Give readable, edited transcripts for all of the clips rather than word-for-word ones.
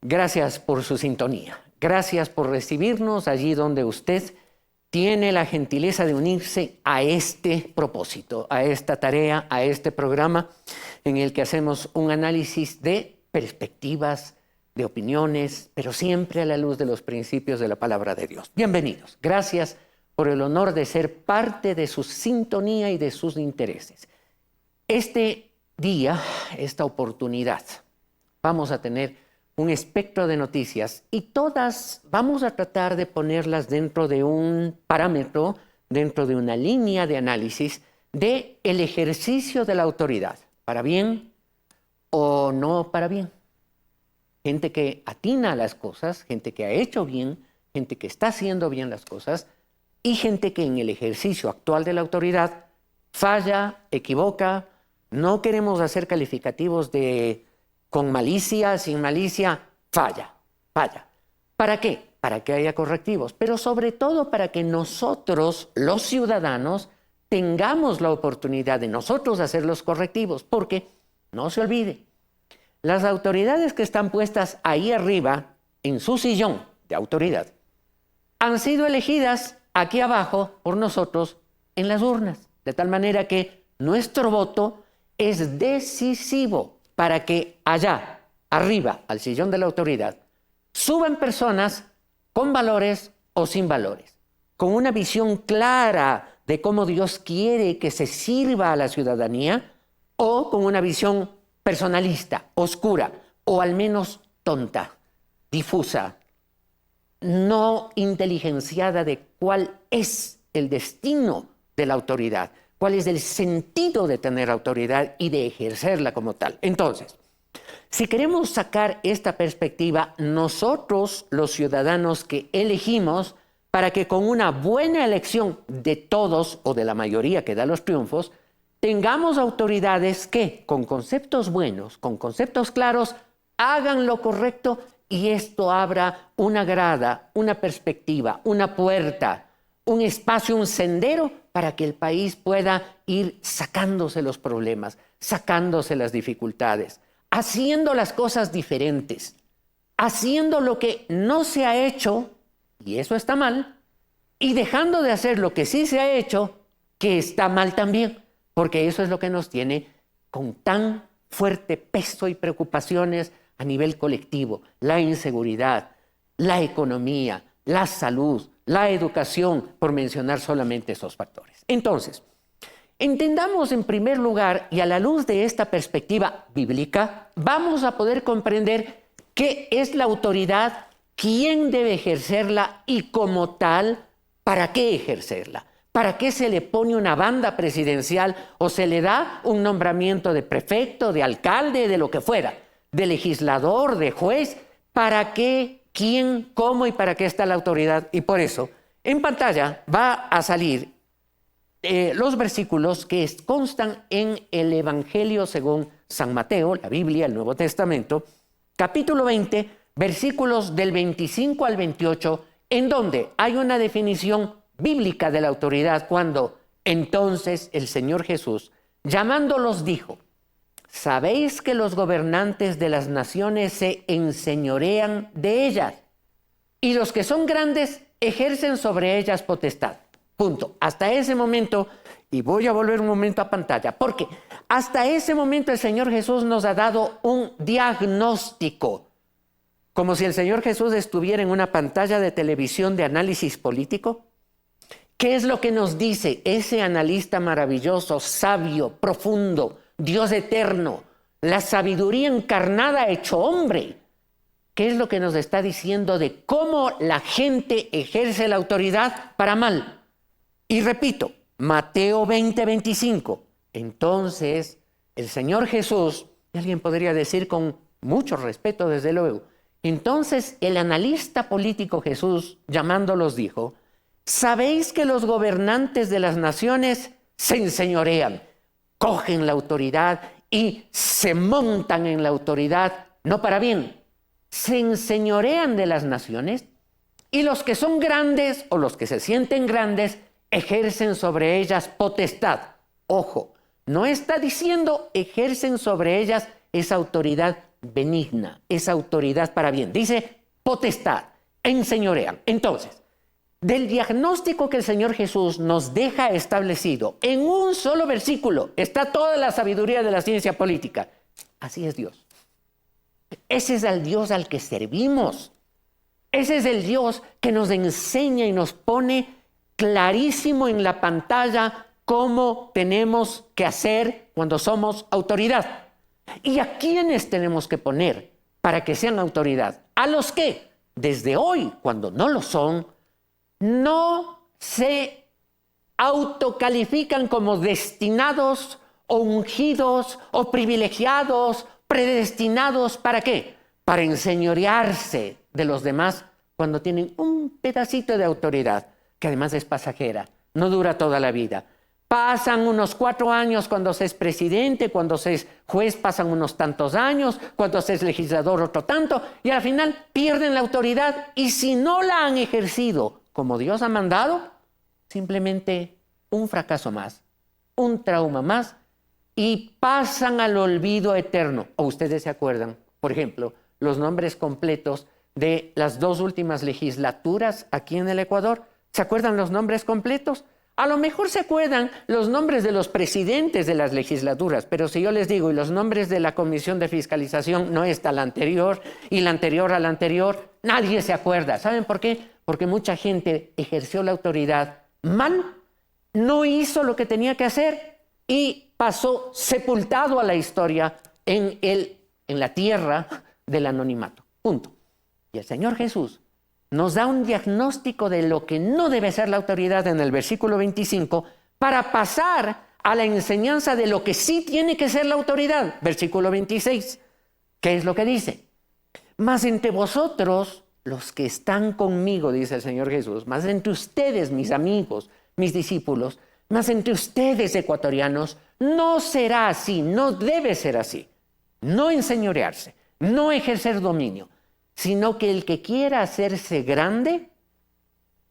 Gracias por su sintonía. Gracias por recibirnos allí donde usted tiene la gentileza de unirse a este propósito, a esta tarea, a este programa en el que hacemos un análisis de perspectivas, de opiniones, pero siempre a la luz de los principios de la palabra de Dios. Bienvenidos. Gracias por el honor de ser parte de su sintonía y de sus intereses. Este día, esta oportunidad, vamos a tener un espectro de noticias y todas vamos a tratar de ponerlas dentro de un parámetro, dentro de una línea de análisis de el ejercicio de la autoridad, para bien o no para bien. Gente que atina a las cosas, gente que ha hecho bien, gente que está haciendo bien las cosas y gente que en el ejercicio actual de la autoridad falla, equivoca. No queremos hacer calificativos de con malicia, sin malicia, falla. ¿Para qué? Para que haya correctivos, pero sobre todo para que nosotros, los ciudadanos, tengamos la oportunidad de nosotros hacer los correctivos, porque no se olvide, las autoridades que están puestas ahí arriba, en su sillón de autoridad, han sido elegidas aquí abajo por nosotros en las urnas, de tal manera que nuestro voto es decisivo para que allá, arriba, al sillón de la autoridad, suban personas con valores o sin valores, con una visión clara de cómo Dios quiere que se sirva a la ciudadanía, o con una visión personalista, oscura, o al menos tonta, difusa, no inteligenciada de cuál es el destino de la autoridad, cuál es el sentido de tener autoridad y de ejercerla como tal. Entonces, si queremos sacar esta perspectiva, nosotros, los ciudadanos que elegimos, para que con una buena elección de todos o de la mayoría que da los triunfos, tengamos autoridades que, con conceptos buenos, con conceptos claros, hagan lo correcto y esto abra una grada, una perspectiva, una puerta, un espacio, un sendero para que el país pueda ir sacándose los problemas, sacándose las dificultades, haciendo las cosas diferentes, haciendo lo que no se ha hecho, y eso está mal, y dejando de hacer lo que sí se ha hecho, que está mal también, porque eso es lo que nos tiene con tan fuerte peso y preocupaciones a nivel colectivo: la inseguridad, la economía, la salud, la educación, por mencionar solamente esos factores. Entonces, entendamos en primer lugar, y a la luz de esta perspectiva bíblica, vamos a poder comprender qué es la autoridad, quién debe ejercerla y como tal, para qué ejercerla. ¿Para qué se le pone una banda presidencial o se le da un nombramiento de prefecto, de alcalde, de lo que fuera, de legislador, de juez? ¿Para qué? ¿Quién? ¿Cómo? ¿Y para qué está la autoridad? Y por eso, en pantalla va a salir los versículos que constan en el Evangelio según San Mateo, la Biblia, el Nuevo Testamento, capítulo 20, versículos del 25 al 28, en donde hay una definición bíblica de la autoridad cuando entonces el Señor Jesús, llamándolos, dijo: ¿sabéis que los gobernantes de las naciones se enseñorean de ellas? Y los que son grandes ejercen sobre ellas potestad. Punto. Hasta ese momento, y voy a volver un momento a pantalla, porque hasta ese momento el Señor Jesús nos ha dado un diagnóstico, como si el Señor Jesús estuviera en una pantalla de televisión de análisis político. ¿Qué es lo que nos dice ese analista maravilloso, sabio, profundo, Dios eterno, la sabiduría encarnada hecho hombre? ¿Qué es lo que nos está diciendo de cómo la gente ejerce la autoridad para mal? Y repito, Mateo 20, 25. Entonces, el Señor Jesús, y alguien podría decir con mucho respeto desde luego, entonces el analista político Jesús, llamándolos, dijo: ¿sabéis que los gobernantes de las naciones se enseñorean, cogen la autoridad y se montan en la autoridad, no para bien, se enseñorean de las naciones, y los que son grandes o los que se sienten grandes ejercen sobre ellas potestad. Ojo, no está diciendo ejercen sobre ellas esa autoridad benigna, esa autoridad para bien. Dice potestad, enseñorean. Entonces, del diagnóstico que el Señor Jesús nos deja establecido en un solo versículo está toda la sabiduría de la ciencia política. Así es Dios. Ese es el Dios al que servimos. Ese es el Dios que nos enseña y nos pone clarísimo en la pantalla cómo tenemos que hacer cuando somos autoridad. ¿Y a quiénes tenemos que poner para que sean autoridad? A los que, desde hoy, cuando no lo son, no se autocalifican como destinados o ungidos o privilegiados, predestinados, ¿para qué? Para enseñorearse de los demás cuando tienen un pedacito de autoridad, que además es pasajera, no dura toda la vida. Pasan unos 4 años cuando se es presidente, cuando se es juez pasan unos tantos años, cuando se es legislador otro tanto, y al final pierden la autoridad, y si no la han ejercido como Dios ha mandado, simplemente un fracaso más, un trauma más, y pasan al olvido eterno. ¿O ustedes se acuerdan, por ejemplo, los nombres completos de las 2 últimas legislaturas aquí en el Ecuador? ¿Se acuerdan los nombres completos? A lo mejor se acuerdan los nombres de los presidentes de las legislaturas, pero si yo les digo, y los nombres de la Comisión de Fiscalización, no está la anterior, y la anterior a la anterior, nadie se acuerda. ¿Saben por qué? Porque mucha gente ejerció la autoridad mal, no hizo lo que tenía que hacer y pasó sepultado a la historia en la tierra del anonimato. Punto. Y el Señor Jesús nos da un diagnóstico de lo que no debe ser la autoridad en el versículo 25 para pasar a la enseñanza de lo que sí tiene que ser la autoridad. Versículo 26. ¿Qué es lo que dice? Mas entre vosotros, los que están conmigo, dice el Señor Jesús, mas entre ustedes, mis amigos, mis discípulos, mas entre ustedes, ecuatorianos, no será así, no debe ser así. No enseñorearse, no ejercer dominio, sino que el que quiera hacerse grande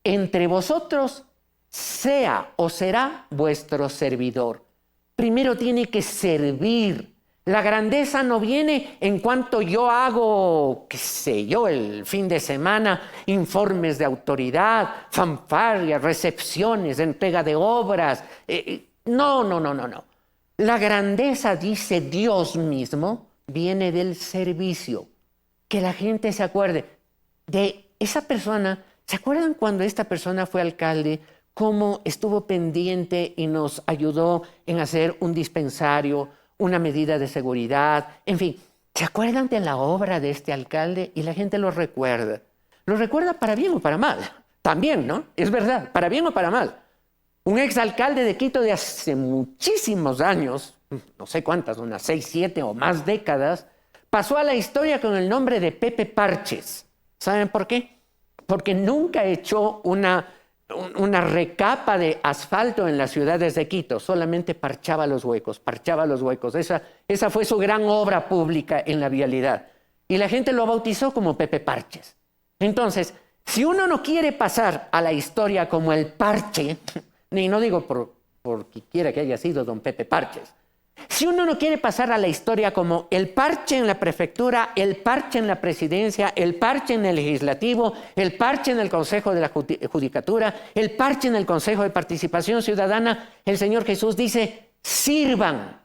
entre vosotros sea o será vuestro servidor. Primero tiene que servir. La grandeza no viene en cuanto yo hago, qué sé yo, el fin de semana, informes de autoridad, fanfarrias, recepciones, entrega de obras. No. La grandeza, dice Dios mismo, viene del servicio. Que la gente se acuerde de esa persona. ¿Se acuerdan cuando esta persona fue alcalde? Cómo estuvo pendiente y nos ayudó en hacer un dispensario, una medida de seguridad, en fin. ¿Se acuerdan de la obra de este alcalde? Y la gente lo recuerda. Lo recuerda para bien o para mal. También, ¿no? Es verdad, para bien o para mal. Un exalcalde de Quito de hace muchísimos años, no sé cuántas, unas 6, 7 o más décadas, pasó a la historia con el nombre de Pepe Parches. ¿Saben por qué? Porque nunca echó una recapa de asfalto en las ciudades de Quito, solamente parchaba los huecos. Esa fue su gran obra pública en la vialidad. Y la gente lo bautizó como Pepe Parches. Entonces, si uno no quiere pasar a la historia como el parche, ni no digo porque quiera que haya sido don Pepe Parches, si uno no quiere pasar a la historia como el parche en la prefectura, el parche en la presidencia, el parche en el legislativo, el parche en el Consejo de la Judicatura, el parche en el Consejo de Participación Ciudadana, el Señor Jesús dice, sirvan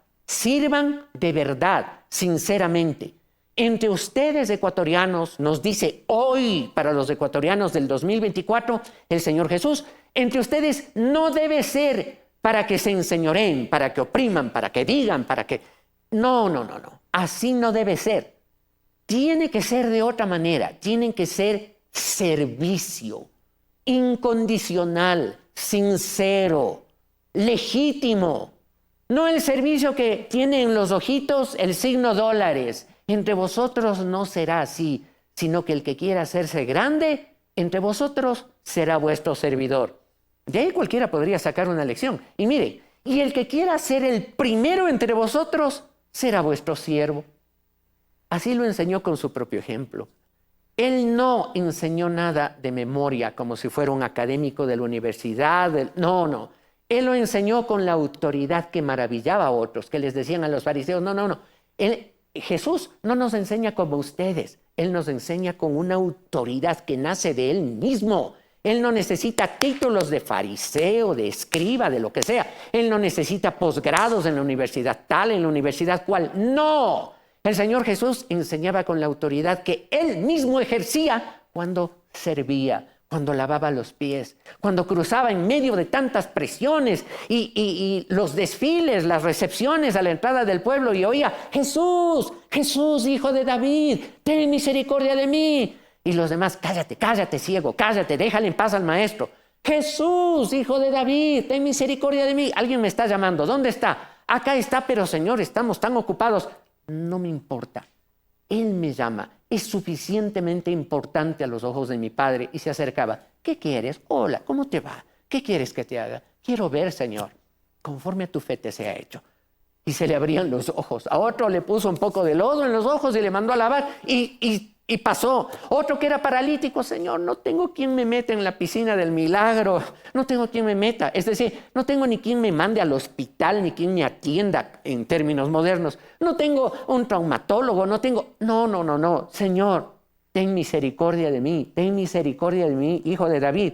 de verdad, sinceramente. Entre ustedes ecuatorianos, nos dice hoy para los ecuatorianos del 2024, el Señor Jesús, entre ustedes no debe ser para que se enseñoreen, para que opriman, para que digan, para que... No. Así no debe ser. Tiene que ser de otra manera. Tienen que ser servicio, incondicional, sincero, legítimo. No el servicio que tiene en los ojitos el signo dólares. Entre vosotros no será así, sino que el que quiera hacerse grande, entre vosotros será vuestro servidor. De ahí cualquiera podría sacar una lección. Y mire, y el que quiera ser el primero entre vosotros será vuestro siervo. Así lo enseñó con su propio ejemplo. Él no enseñó nada de memoria como si fuera un académico de la universidad. No. Él lo enseñó con la autoridad que maravillaba a otros, que les decían a los fariseos, no. Jesús no nos enseña como ustedes. Él nos enseña con una autoridad que nace de Él mismo. Él no necesita títulos de fariseo, de escriba, de lo que sea. Él no necesita posgrados en la universidad tal, en la universidad cual. No. El Señor Jesús enseñaba con la autoridad que Él mismo ejercía cuando servía, cuando lavaba los pies, cuando cruzaba en medio de tantas presiones y los desfiles, las recepciones a la entrada del pueblo y oía, Jesús, hijo de David, ten misericordia de mí. Y los demás, cállate, ciego, cállate, déjale en paz al maestro. Jesús, hijo de David, ten misericordia de mí. Alguien me está llamando, ¿dónde está? Acá está, pero Señor, estamos tan ocupados. No me importa, Él me llama, es suficientemente importante a los ojos de mi Padre. Y se acercaba, ¿qué quieres? Hola, ¿cómo te va? ¿Qué quieres que te haga? Quiero ver, Señor, conforme a tu fe te sea hecho. Y se le abrían los ojos. A otro le puso un poco de lodo en los ojos y le mandó a lavar y pasó. Otro que era paralítico, Señor, no tengo quien me meta en la piscina del milagro, no tengo quien me meta, es decir, no tengo ni quien me mande al hospital, ni quien me atienda en términos modernos, no tengo un traumatólogo, no, Señor, ten misericordia de mí, hijo de David.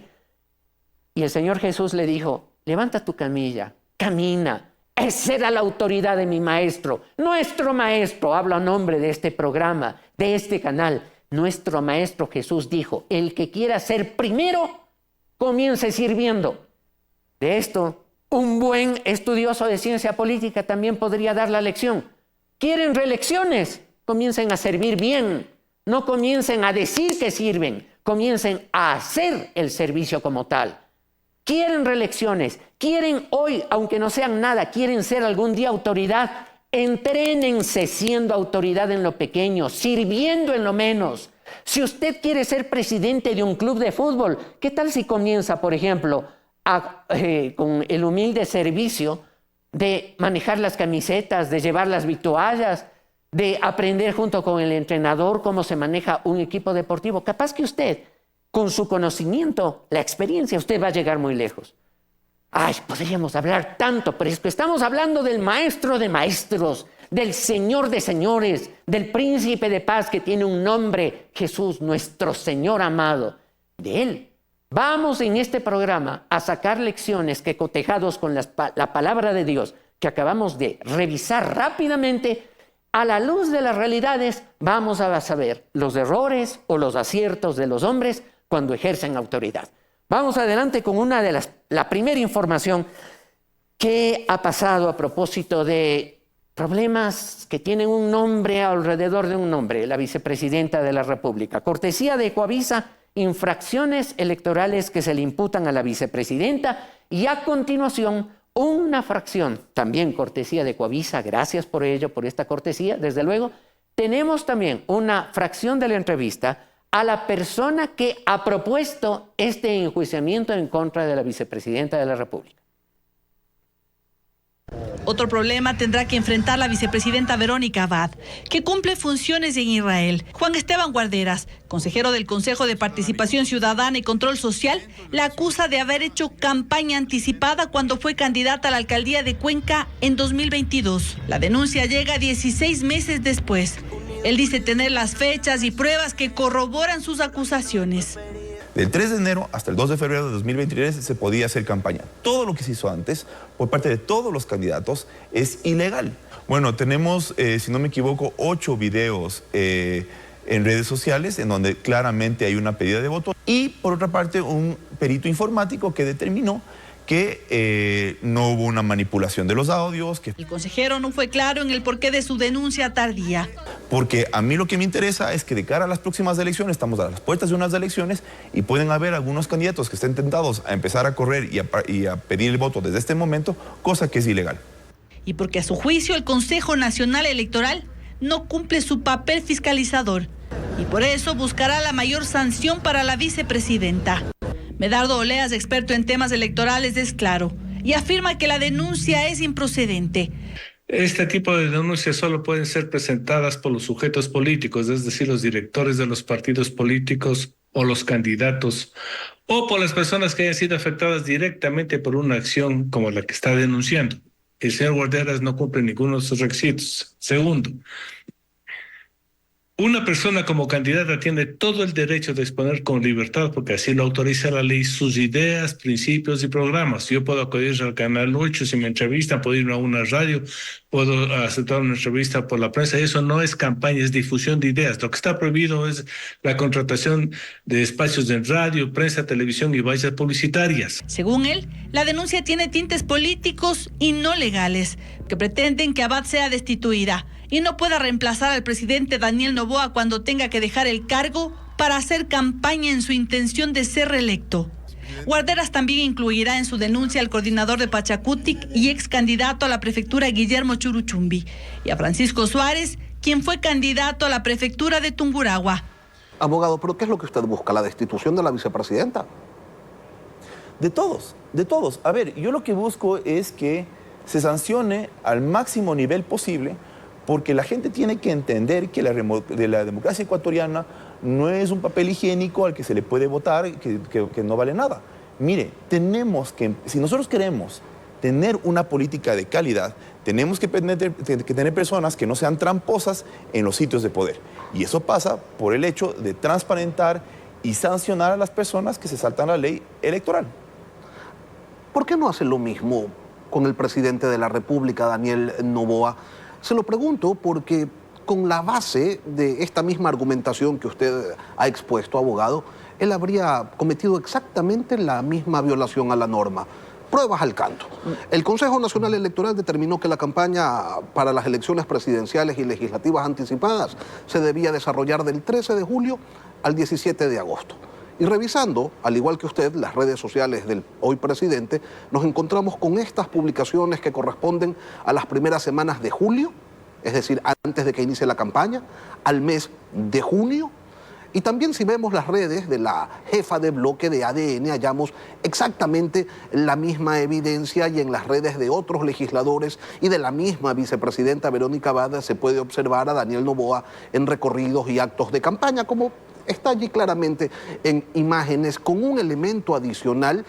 Y el Señor Jesús le dijo, levanta tu camilla, camina. Esa era la autoridad de mi maestro. Nuestro maestro, habla a nombre de este programa, de este canal. Nuestro maestro Jesús dijo, el que quiera ser primero, comience sirviendo. De esto, un buen estudioso de ciencia política también podría dar la lección. ¿Quieren reelecciones? Comiencen a servir bien. No comiencen a decir que sirven. Comiencen a hacer el servicio como tal. ¿Quieren reelecciones? ¿Quieren hoy, aunque no sean nada, quieren ser algún día autoridad? Entrénense siendo autoridad en lo pequeño, sirviendo en lo menos. Si usted quiere ser presidente de un club de fútbol, ¿qué tal si comienza, por ejemplo, con el humilde servicio de manejar las camisetas, de llevar las vituallas, de aprender junto con el entrenador cómo se maneja un equipo deportivo? Capaz que usted, con su conocimiento, la experiencia, usted va a llegar muy lejos. Podríamos hablar tanto, pero es que estamos hablando del maestro de maestros, del Señor de señores, del príncipe de paz que tiene un nombre, Jesús, nuestro Señor amado. De Él vamos en este programa a sacar lecciones que, cotejados con la palabra de Dios que acabamos de revisar rápidamente, a la luz de las realidades vamos a saber los errores o los aciertos de los hombres cuando ejercen autoridad. Vamos adelante con la primera información que ha pasado a propósito de problemas que tienen un nombre alrededor de un nombre, la vicepresidenta de la República. Cortesía de Ecoavisa, infracciones electorales que se le imputan a la vicepresidenta, y a continuación una fracción, también cortesía de Ecoavisa, gracias por ello, por esta cortesía, desde luego. Tenemos también una fracción de la entrevista a la persona que ha propuesto este enjuiciamiento en contra de la vicepresidenta de la República. Otro problema tendrá que enfrentar la vicepresidenta Verónica Abad, que cumple funciones en Israel. Juan Esteban Guarderas, consejero del Consejo de Participación Ciudadana y Control Social, la acusa de haber hecho campaña anticipada cuando fue candidata a la alcaldía de Cuenca en 2022. La denuncia llega 16 meses después. Él dice tener las fechas y pruebas que corroboran sus acusaciones. Del 3 de enero hasta el 2 de febrero de 2023 se podía hacer campaña. Todo lo que se hizo antes, por parte de todos los candidatos, es ilegal. Bueno, tenemos, si no me equivoco, 8 videos en redes sociales en donde claramente hay una pedida de voto. Y, por otra parte, un perito informático que determinó que no hubo una manipulación de los audios. El consejero no fue claro en el porqué de su denuncia tardía. Porque a mí lo que me interesa es que de cara a las próximas elecciones, estamos a las puertas de unas elecciones y pueden haber algunos candidatos que estén tentados a empezar a correr y a pedir el voto desde este momento, cosa que es ilegal. Y porque a su juicio el Consejo Nacional Electoral no cumple su papel fiscalizador y por eso buscará la mayor sanción para la vicepresidenta. Medardo Oleas, experto en temas electorales, es claro y afirma que la denuncia es improcedente. Este tipo de denuncias solo pueden ser presentadas por los sujetos políticos, es decir, los directores de los partidos políticos o los candidatos, o por las personas que hayan sido afectadas directamente por una acción como la que está denunciando. El señor Guarderas no cumple ninguno de esos requisitos. Segundo, una persona como candidata tiene todo el derecho de exponer con libertad, porque así lo autoriza la ley, sus ideas, principios y programas. Yo puedo acudir al Canal 8 si me entrevistan, puedo ir a una radio, puedo aceptar una entrevista por la prensa. Eso no es campaña, es difusión de ideas. Lo que está prohibido es la contratación de espacios en radio, prensa, televisión y vallas publicitarias. Según él, la denuncia tiene tintes políticos y no legales, que pretenden que Abad sea destituida y no pueda reemplazar al presidente Daniel Noboa cuando tenga que dejar el cargo para hacer campaña en su intención de ser reelecto. Guarderas también incluirá en su denuncia al coordinador de Pachacutic y ex candidato a la prefectura Guillermo Churuchumbi y a Francisco Suárez, quien fue candidato a la prefectura de Tungurahua. Abogado, ¿pero qué es lo que usted busca? ¿La destitución de la vicepresidenta? De todos, de todos. A ver, yo lo que busco es que se sancione al máximo nivel posible, porque la gente tiene que entender que la democracia ecuatoriana no es un papel higiénico al que se le puede votar, que no vale nada. Mire, si nosotros queremos tener una política de calidad, tenemos que tener personas que no sean tramposas en los sitios de poder. Y eso pasa por el hecho de transparentar y sancionar a las personas que se saltan la ley electoral. ¿Por qué no hace lo mismo con el presidente de la República, Daniel Noboa? Se lo pregunto porque con la base de esta misma argumentación que usted ha expuesto, abogado, él habría cometido exactamente la misma violación a la norma. Pruebas al canto. El Consejo Nacional Electoral determinó que la campaña para las elecciones presidenciales y legislativas anticipadas se debía desarrollar del 13 de julio al 17 de agosto. Y revisando, al igual que usted, las redes sociales del hoy presidente, nos encontramos con estas publicaciones que corresponden a las primeras semanas de julio, es decir, antes de que inicie la campaña, al mes de junio. Y también si vemos las redes de la jefa de bloque de ADN, hallamos exactamente la misma evidencia, y en las redes de otros legisladores y de la misma vicepresidenta Verónica Abad se puede observar a Daniel Noboa en recorridos y actos de campaña, como está allí claramente en imágenes, con un elemento adicional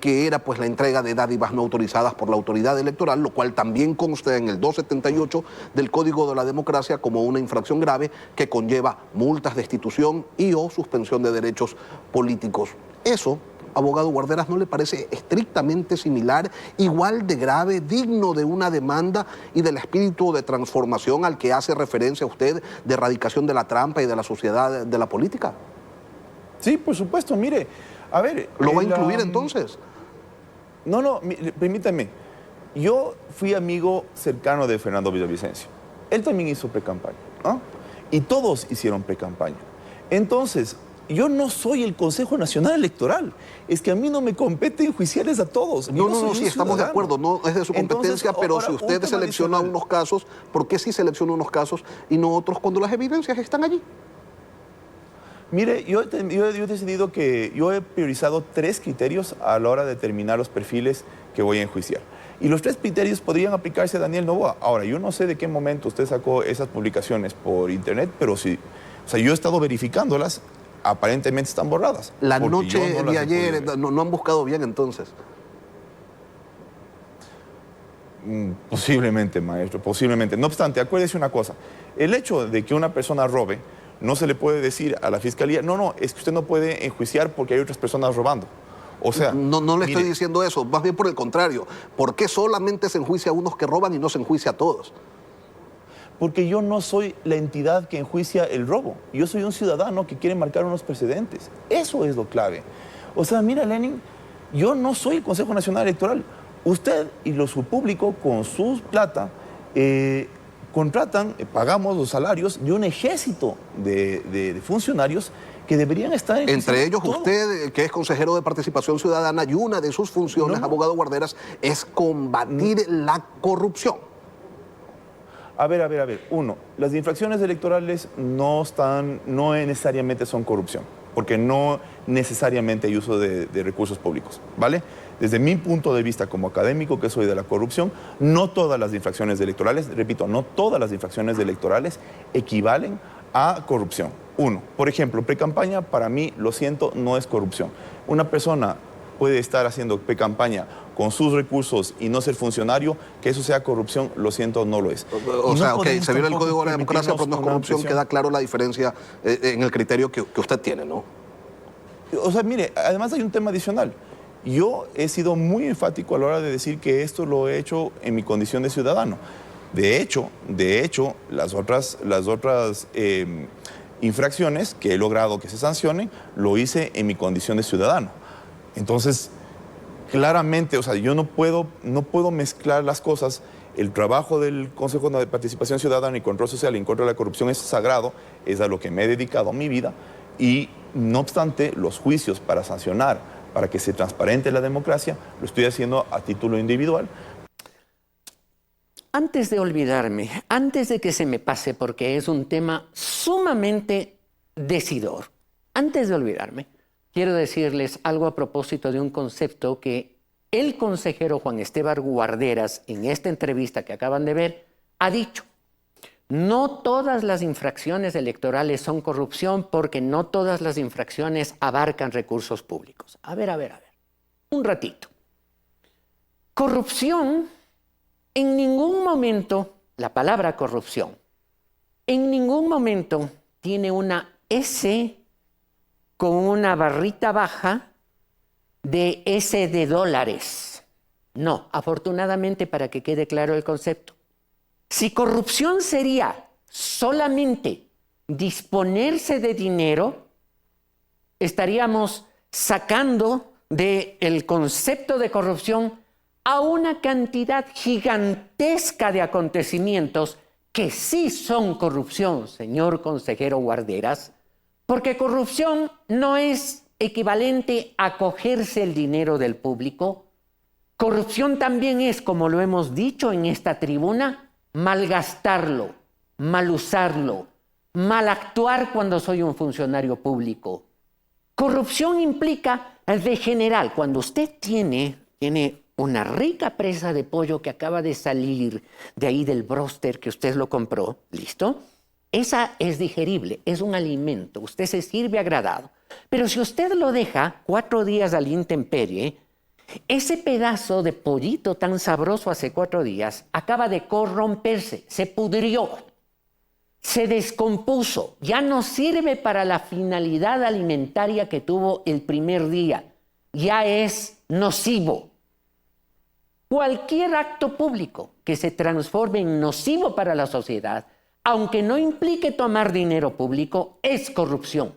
que era pues la entrega de dádivas no autorizadas por la autoridad electoral, lo cual también consta en el 278 del Código de la Democracia como una infracción grave que conlleva multas, destitución y o suspensión de derechos políticos. Eso, abogado Guarderas, ¿no le parece estrictamente similar, igual de grave, digno de una demanda y del espíritu de transformación al que hace referencia usted, de erradicación de la trampa y de la sociedad de la política? Sí, por supuesto, mire, a ver... ¿Lo va a incluir entonces? No, permítame. Yo fui amigo cercano de Fernando Villavicencio. Él también hizo pre-campaña, ¿no? Y todos hicieron pre-campaña. Entonces, yo no soy el Consejo Nacional Electoral. Es que a mí no me compete enjuiciarles a todos. No, sí, estamos de acuerdo. No es de su competencia. Entonces, pero ahora, si usted selecciona unos casos, ¿por qué sí selecciona unos casos y no otros cuando las evidencias están allí? Mire, yo he decidido que yo he priorizado 3 criterios a la hora de determinar los perfiles que voy a enjuiciar. Y los 3 criterios podrían aplicarse a Daniel Noboa. Ahora, yo no sé de qué momento usted sacó esas publicaciones por internet, pero sí, o sea, yo he estado verificándolas. Aparentemente están borradas. La noche de ayer no han buscado bien entonces. Posiblemente, maestro, posiblemente. No obstante, acuérdese una cosa. El hecho de que una persona robe, no se le puede decir a la fiscalía, no, es que usted no puede enjuiciar porque hay otras personas robando. O sea... No le estoy diciendo eso, más bien por el contrario. ¿Por qué solamente se enjuicia a unos que roban y no se enjuicia a todos? Porque yo no soy la entidad que enjuicia el robo. Yo soy un ciudadano que quiere marcar unos precedentes. Eso es lo clave. O sea, mira, Lenin, yo no soy el Consejo Nacional Electoral. Usted y su público, con su plata, contratan, pagamos los salarios de un ejército de funcionarios que deberían estar... Entre ellos usted, que es consejero de Participación Ciudadana, y una de sus funciones, abogado Guarderas, es combatir la corrupción. A ver. Uno, las infracciones electorales no necesariamente son corrupción, porque no necesariamente hay uso de recursos públicos, ¿vale? Desde mi punto de vista como académico que soy de la corrupción, no todas las infracciones electorales, repito, no todas las infracciones electorales equivalen a corrupción. Uno, por ejemplo, precampaña para mí, lo siento, no es corrupción. Una persona puede estar haciendo precampaña con sus recursos y no ser funcionario, que eso sea corrupción, lo siento, no lo es. O sea, ok, se viola el Código de la Democracia, pero no es corrupción, queda claro la diferencia en el criterio que usted tiene, ¿no? O sea, mire, además hay un tema adicional. Yo he sido muy enfático a la hora de decir que esto lo he hecho en mi condición de ciudadano. De hecho, las otras infracciones que he logrado que se sancionen, lo hice en mi condición de ciudadano. Entonces, claramente, o sea, yo no puedo mezclar las cosas. El trabajo del Consejo de Participación Ciudadana y Control Social en contra de la corrupción es sagrado, es a lo que me he dedicado mi vida, y no obstante, los juicios para sancionar, para que se transparente la democracia, lo estoy haciendo a título individual. Antes de olvidarme, antes de que se me pase, porque es un tema sumamente decidor, antes de olvidarme, quiero decirles algo a propósito de un concepto que el consejero Juan Esteban Guarderas, en esta entrevista que acaban de ver, ha dicho. No todas las infracciones electorales son corrupción porque no todas las infracciones abarcan recursos públicos. A ver. Un ratito. Corrupción, en ningún momento, la palabra corrupción, en ningún momento tiene una S con una barrita baja de S de dólares. No, afortunadamente, para que quede claro el concepto. Si corrupción sería solamente disponerse de dinero, estaríamos sacando del concepto de corrupción a una cantidad gigantesca de acontecimientos que sí son corrupción, señor consejero Guarderas, porque corrupción no es equivalente a cogerse el dinero del público. Corrupción también es, como lo hemos dicho en esta tribuna, malgastarlo, mal usarlo, mal actuar cuando soy un funcionario público. Corrupción implica, de general, cuando usted tiene una rica presa de pollo que acaba de salir de ahí del bróster que usted lo compró, ¿listo? Esa es digerible, es un alimento, usted se sirve agradado. Pero si usted lo deja 4 días al intemperie, ese pedazo de pollito tan sabroso hace 4 días acaba de corromperse, se pudrió, se descompuso, ya no sirve para la finalidad alimentaria que tuvo el primer día, ya es nocivo. Cualquier acto público que se transforme en nocivo para la sociedad, aunque no implique tomar dinero público, es corrupción.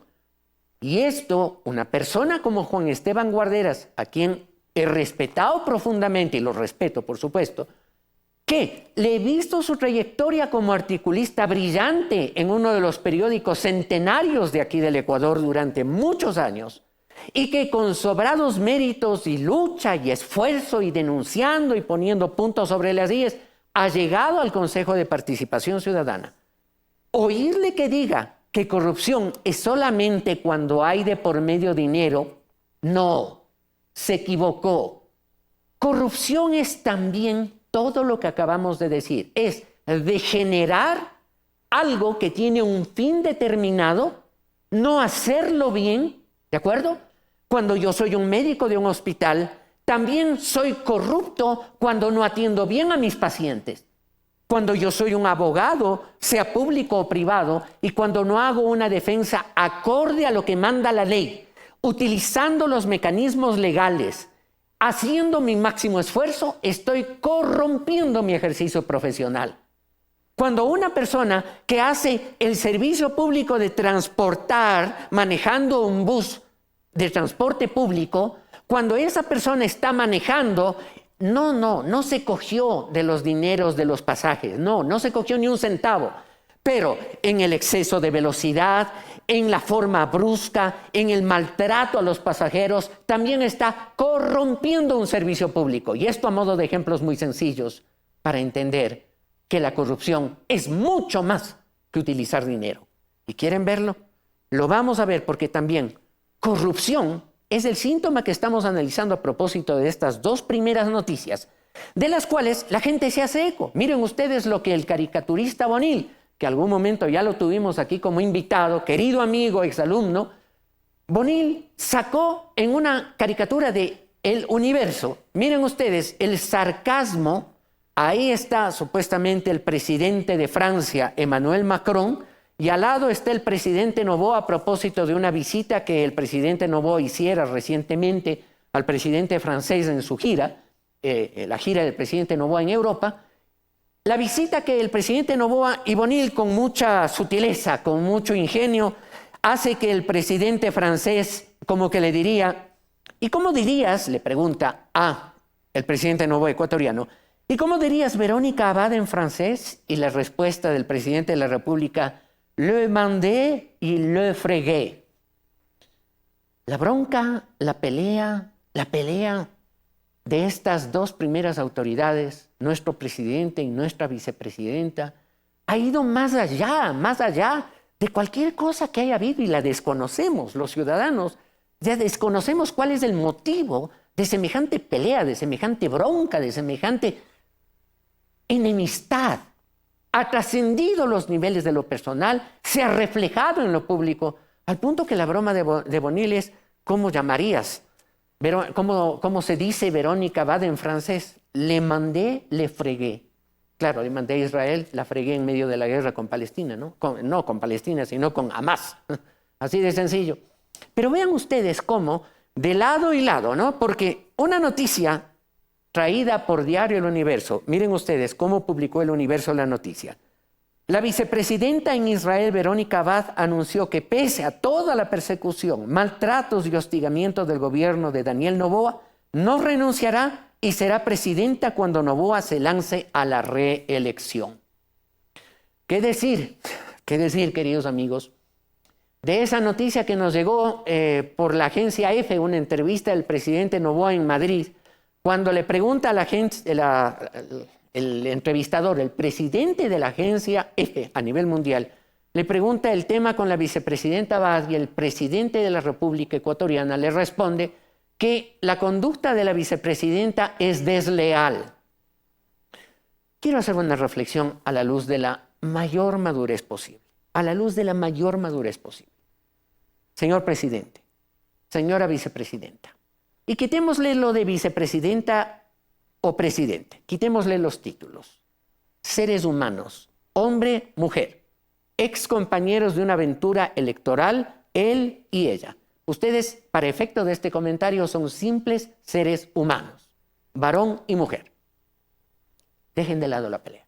Y esto, una persona como Juan Esteban Guarderas, a quien he respetado profundamente, y lo respeto por supuesto, que le he visto su trayectoria como articulista brillante en uno de los periódicos centenarios de aquí del Ecuador durante muchos años, y que con sobrados méritos y lucha y esfuerzo y denunciando y poniendo puntos sobre las IES, ha llegado al Consejo de Participación Ciudadana. Oírle que diga que corrupción es solamente cuando hay de por medio dinero, no, se equivocó. Corrupción es también todo lo que acabamos de decir, es degenerar algo que tiene un fin determinado, no hacerlo bien, ¿de acuerdo? Cuando yo soy un médico de un hospital, también soy corrupto cuando no atiendo bien a mis pacientes. Cuando yo soy un abogado, sea público o privado, y cuando no hago una defensa acorde a lo que manda la ley, utilizando los mecanismos legales, haciendo mi máximo esfuerzo, estoy corrompiendo mi ejercicio profesional. Cuando una persona que hace el servicio público de transportar, manejando un bus de transporte público, cuando esa persona está manejando, no se cogió de los dineros de los pasajes, no se cogió ni un centavo, pero en el exceso de velocidad, en la forma brusca, en el maltrato a los pasajeros, también está corrompiendo un servicio público. Y esto a modo de ejemplos muy sencillos para entender que la corrupción es mucho más que utilizar dinero. ¿Y quieren verlo? Lo vamos a ver porque también corrupción es el síntoma que estamos analizando a propósito de estas dos primeras noticias, de las cuales la gente se hace eco. Miren ustedes lo que el caricaturista Bonil, que algún momento ya lo tuvimos aquí como invitado, querido amigo, exalumno, Bonil sacó en una caricatura de El Universo. Miren ustedes el sarcasmo. Ahí está supuestamente el presidente de Francia, Emmanuel Macron, y al lado está el presidente Noboa a propósito de una visita que el presidente Noboa hiciera recientemente al presidente francés en su gira, la gira del presidente Noboa en Europa. La visita que el presidente Noboa y Bonil, con mucha sutileza, con mucho ingenio, hace que el presidente francés como que le diría, ¿y cómo dirías? Le pregunta a el presidente Noboa ecuatoriano, ¿y cómo dirías Verónica Abad en francés? Y la respuesta del presidente de la República, le mandé y le fregué. La bronca, la pelea de estas dos primeras autoridades, nuestro presidente y nuestra vicepresidenta, ha ido más allá de cualquier cosa que haya habido y la desconocemos, los ciudadanos. Ya desconocemos cuál es el motivo de semejante pelea, de semejante bronca, de semejante enemistad. Ha trascendido los niveles de lo personal, se ha reflejado en lo público, al punto que la broma de Bonil es, ¿cómo llamarías? ¿Cómo se dice Verónica Abad en francés? Le mandé, le fregué. Claro, le mandé a Israel, la fregué en medio de la guerra con Palestina, ¿no? No con Palestina, sino con Hamas. Así de sencillo. Pero vean ustedes cómo, de lado y lado, ¿no? Porque una noticia traída por Diario El Universo, miren ustedes cómo publicó El Universo la noticia. La vicepresidenta en Israel, Verónica Abad, anunció que pese a toda la persecución, maltratos y hostigamientos del gobierno de Daniel Noboa, no renunciará y será presidenta cuando Noboa se lance a la reelección. ¿Qué decir? ¿Qué decir, queridos amigos? De esa noticia que nos llegó por la agencia EFE, una entrevista del presidente Noboa en Madrid, cuando le pregunta a la gente, el entrevistador, el presidente de la agencia EFE a nivel mundial, le pregunta el tema con la vicepresidenta Abad y el presidente de la República Ecuatoriana le responde que la conducta de la vicepresidenta es desleal. Quiero hacer una reflexión a la luz de la mayor madurez posible. A la luz de la mayor madurez posible. Señor presidente, señora vicepresidenta, y quitémosle lo de vicepresidenta o presidente, quitémosle los títulos. Seres humanos, hombre, mujer, ex compañeros de una aventura electoral, él y ella. Ustedes, para efecto de este comentario, son simples seres humanos, varón y mujer. Dejen de lado la pelea.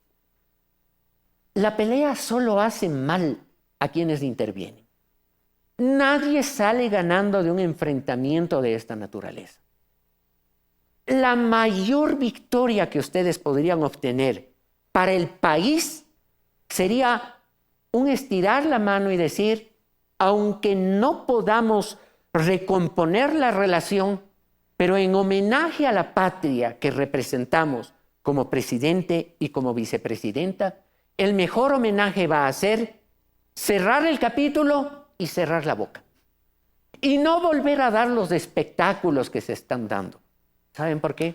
La pelea solo hace mal a quienes intervienen. Nadie sale ganando de un enfrentamiento de esta naturaleza. La mayor victoria que ustedes podrían obtener para el país sería un estirar la mano y decir, aunque no podamos recomponer la relación, pero en homenaje a la patria que representamos como presidente y como vicepresidenta, el mejor homenaje va a ser cerrar el capítulo y cerrar la boca. Y no volver a dar los espectáculos que se están dando. ¿Saben por qué?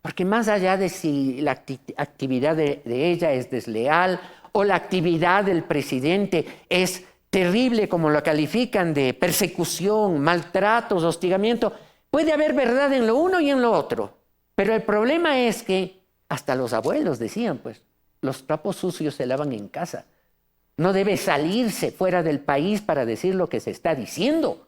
Porque más allá de si la actividad de ella es desleal o la actividad del presidente es terrible, como lo califican, de persecución, maltratos, hostigamiento, puede haber verdad en lo uno y en lo otro. Pero el problema es que hasta los abuelos decían, pues, los trapos sucios se lavan en casa. No debe salirse fuera del país para decir lo que se está diciendo.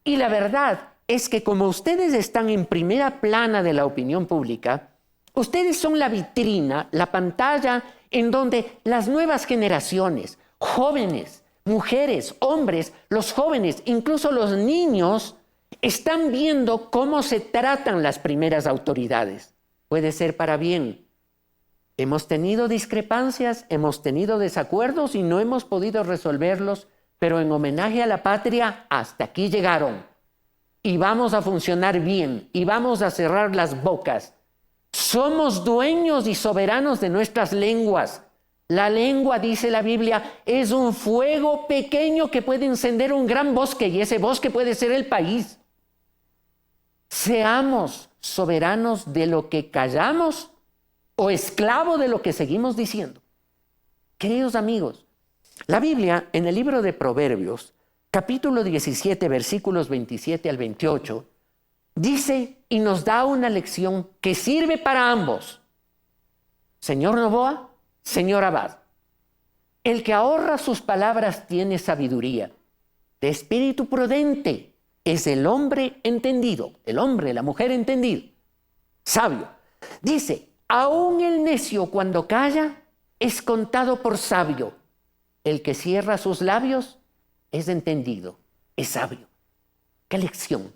Y la verdad es que como ustedes están en primera plana de la opinión pública, ustedes son la vitrina, la pantalla en donde las nuevas generaciones, jóvenes, mujeres, hombres, los jóvenes, incluso los niños, están viendo cómo se tratan las primeras autoridades. Puede ser para bien. Hemos tenido discrepancias, hemos tenido desacuerdos y no hemos podido resolverlos, pero en homenaje a la patria, hasta aquí llegaron. Y vamos a funcionar bien, y vamos a cerrar las bocas. Somos dueños y soberanos de nuestras lenguas. La lengua, dice la Biblia, es un fuego pequeño que puede encender un gran bosque, y ese bosque puede ser el país. Seamos soberanos de lo que callamos o esclavos de lo que seguimos diciendo. Queridos amigos, la Biblia en el libro de Proverbios, capítulo 17, versículos 27 al 28, dice y nos da una lección que sirve para ambos. Señor Noboa, señor Abad, el que ahorra sus palabras tiene sabiduría. De espíritu prudente es el hombre entendido, el hombre, la mujer entendido, sabio. Dice, aún el necio cuando calla es contado por sabio. El que cierra sus labios es entendido, es sabio. ¡Qué lección!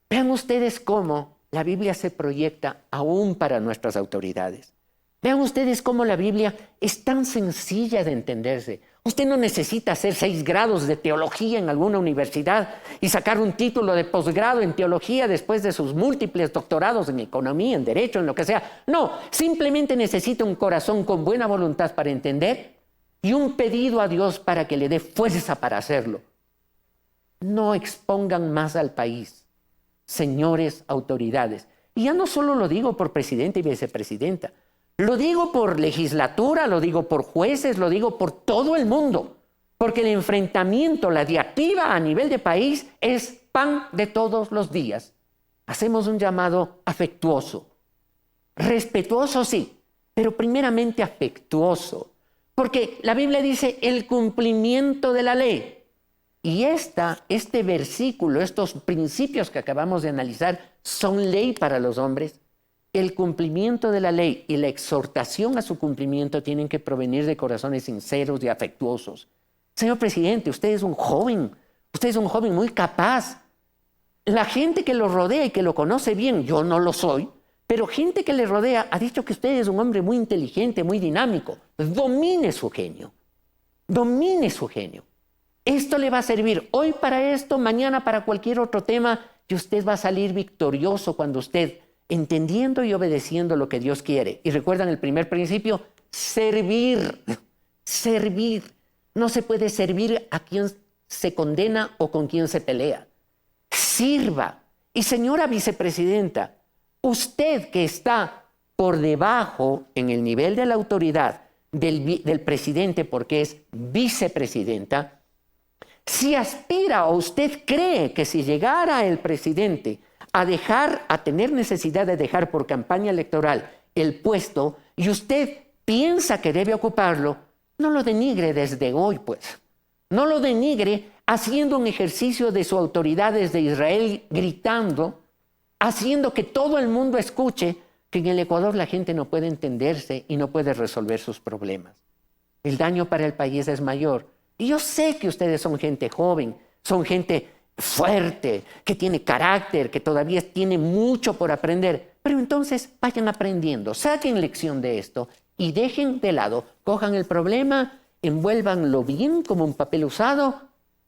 Vean ustedes cómo la Biblia se proyecta aún para nuestras autoridades. Vean ustedes cómo la Biblia es tan sencilla de entenderse. Usted no necesita hacer 6 grados de teología en alguna universidad y sacar un título de posgrado en teología después de sus múltiples doctorados en economía, en derecho, en lo que sea. No, simplemente necesita un corazón con buena voluntad para entender y un pedido a Dios para que le dé fuerza para hacerlo. No expongan más al país, señores autoridades. Y ya no solo lo digo por presidente y vicepresidenta, lo digo por legislatura, lo digo por jueces, lo digo por todo el mundo. Porque el enfrentamiento, la diatriba a nivel de país es pan de todos los días. Hacemos un llamado afectuoso. Respetuoso sí, pero primeramente afectuoso. Porque la Biblia dice el cumplimiento de la ley. Y este versículo, estos principios que acabamos de analizar, son ley para los hombres. El cumplimiento de la ley y la exhortación a su cumplimiento tienen que provenir de corazones sinceros y afectuosos. Señor presidente, usted es un joven muy capaz. La gente que lo rodea y que lo conoce bien, yo no lo soy, pero gente que le rodea ha dicho que usted es un hombre muy inteligente, muy dinámico. Domine su genio. Domine su genio. Esto le va a servir hoy para esto, mañana para cualquier otro tema, y usted va a salir victorioso cuando usted, entendiendo y obedeciendo lo que Dios quiere. Y recuerdan el primer principio, servir. Servir. No se puede servir a quien se condena o con quien se pelea. Sirva. Y señora vicepresidenta, usted que está por debajo en el nivel de la autoridad del presidente porque es vicepresidenta, si aspira o usted cree que si llegara el presidente a tener necesidad de dejar por campaña electoral el puesto y usted piensa que debe ocuparlo, no lo denigre desde hoy, pues. No lo denigre haciendo un ejercicio de su autoridad desde Israel, gritando, haciendo que todo el mundo escuche que en el Ecuador la gente no puede entenderse y no puede resolver sus problemas. El daño para el país es mayor. Y yo sé que ustedes son gente joven, son gente fuerte, que tiene carácter, que todavía tiene mucho por aprender. Pero entonces vayan aprendiendo, saquen lección de esto y dejen de lado, cojan el problema, envuélvanlo bien como un papel usado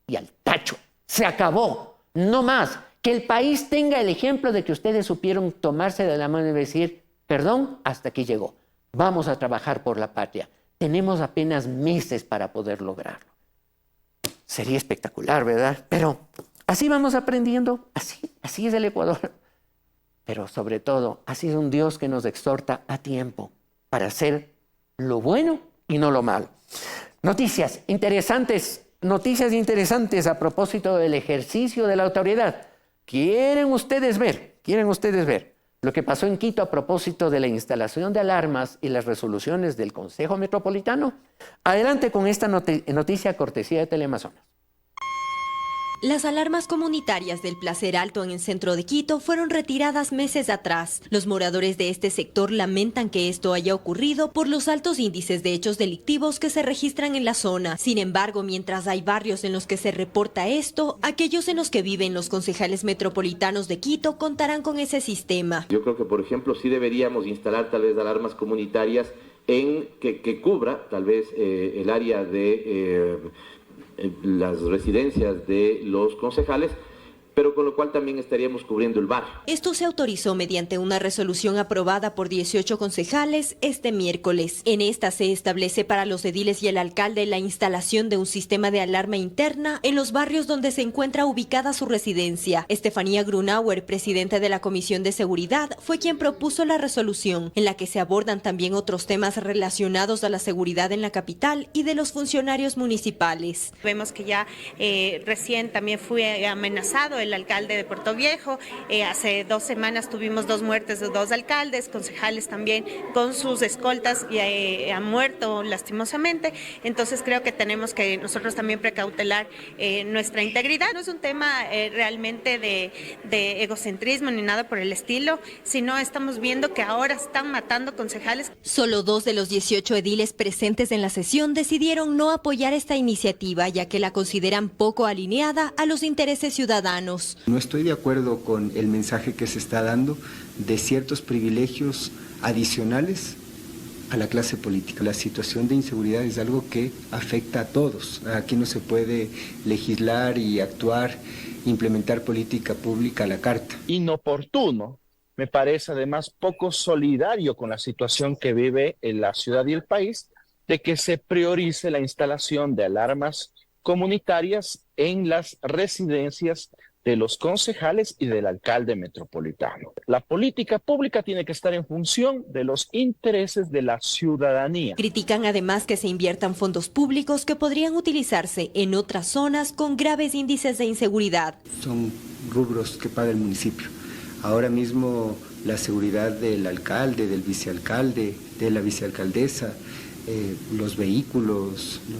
y al tacho. Se acabó, no más. Que el país tenga el ejemplo de que ustedes supieron tomarse de la mano y decir, perdón, hasta aquí llegó. Vamos a trabajar por la patria. Tenemos apenas meses para poder lograrlo. Sería espectacular, ¿verdad? Pero así vamos aprendiendo, así es el Ecuador. Pero sobre todo, así es un Dios que nos exhorta a tiempo para hacer lo bueno y no lo malo. Noticias interesantes a propósito del ejercicio de la autoridad. ¿Quieren ustedes ver lo que pasó en Quito a propósito de la instalación de alarmas y las resoluciones del Consejo Metropolitano? Adelante con esta noticia cortesía de Teleamazonas. Las alarmas comunitarias del Placer Alto en el centro de Quito fueron retiradas meses atrás. Los moradores de este sector lamentan que esto haya ocurrido por los altos índices de hechos delictivos que se registran en la zona. Sin embargo, mientras hay barrios en los que se reporta esto, aquellos en los que viven los concejales metropolitanos de Quito contarán con ese sistema. Yo creo que, por ejemplo, sí deberíamos instalar tal vez alarmas comunitarias que cubra tal vez el área de las residencias de los concejales, pero con lo cual también estaríamos cubriendo el barrio. Esto se autorizó mediante una resolución aprobada por 18 concejales este miércoles. En esta se establece para los ediles y el alcalde la instalación de un sistema de alarma interna en los barrios donde se encuentra ubicada su residencia. Estefanía Grunauer, presidenta de la Comisión de Seguridad, fue quien propuso la resolución, en la que se abordan también otros temas relacionados a la seguridad en la capital y de los funcionarios municipales. Vemos que ya recién también fue amenazado el alcalde de Puerto Viejo. Hace 2 semanas tuvimos 2 muertes de 2 alcaldes, concejales también con sus escoltas y han muerto lastimosamente. Entonces creo que tenemos que nosotros también precautelar nuestra integridad. No es un tema realmente de egocentrismo ni nada por el estilo, sino estamos viendo que ahora están matando concejales. Solo 2 de los 18 ediles presentes en la sesión decidieron no apoyar esta iniciativa, ya que la consideran poco alineada a los intereses ciudadanos. No estoy de acuerdo con el mensaje que se está dando de ciertos privilegios adicionales a la clase política. La situación de inseguridad es algo que afecta a todos. Aquí no se puede legislar y actuar, implementar política pública a la carta. Inoportuno, me parece además poco solidario con la situación que vive en la ciudad y el país, de que se priorice la instalación de alarmas comunitarias en las residencias de los concejales y del alcalde metropolitano. La política pública tiene que estar en función de los intereses de la ciudadanía. Critican además que se inviertan fondos públicos que podrían utilizarse en otras zonas con graves índices de inseguridad. Son rubros que paga el municipio. Ahora mismo la seguridad del alcalde, del vicealcalde, de la vicealcaldesa, los vehículos, ¿no?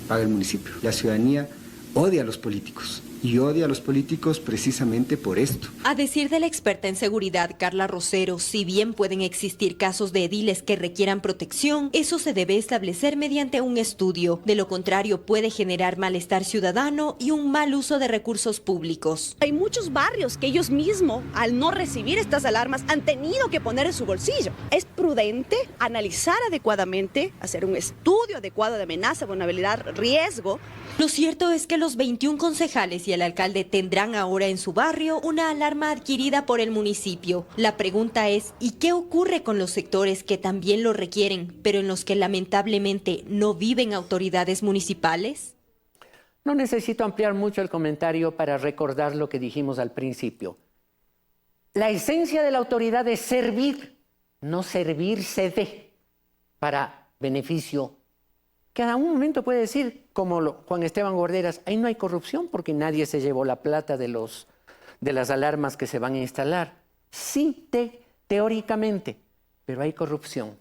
Paga el municipio. La ciudadanía odia a los políticos. Y odia a los políticos precisamente por esto. A decir de la experta en seguridad, Carla Rosero, si bien pueden existir casos de ediles que requieran protección, eso se debe establecer mediante un estudio. De lo contrario, puede generar malestar ciudadano y un mal uso de recursos públicos. Hay muchos barrios que ellos mismos, al no recibir estas alarmas, han tenido que poner en su bolsillo. Es prudente analizar adecuadamente, hacer un estudio adecuado de amenaza, vulnerabilidad, riesgo. Lo cierto es que los 21 concejales y el alcalde tendrán ahora en su barrio una alarma adquirida por el municipio. La pregunta es, ¿y qué ocurre con los sectores que también lo requieren, pero en los que lamentablemente no viven autoridades municipales? No necesito ampliar mucho el comentario para recordar lo que dijimos al principio. La esencia de la autoridad es servir, no servirse de, para beneficio. Cada un momento puede decir, como Juan Esteban Guarderas, ahí no hay corrupción porque nadie se llevó la plata de las alarmas que se van a instalar. Sí, teóricamente, pero hay corrupción.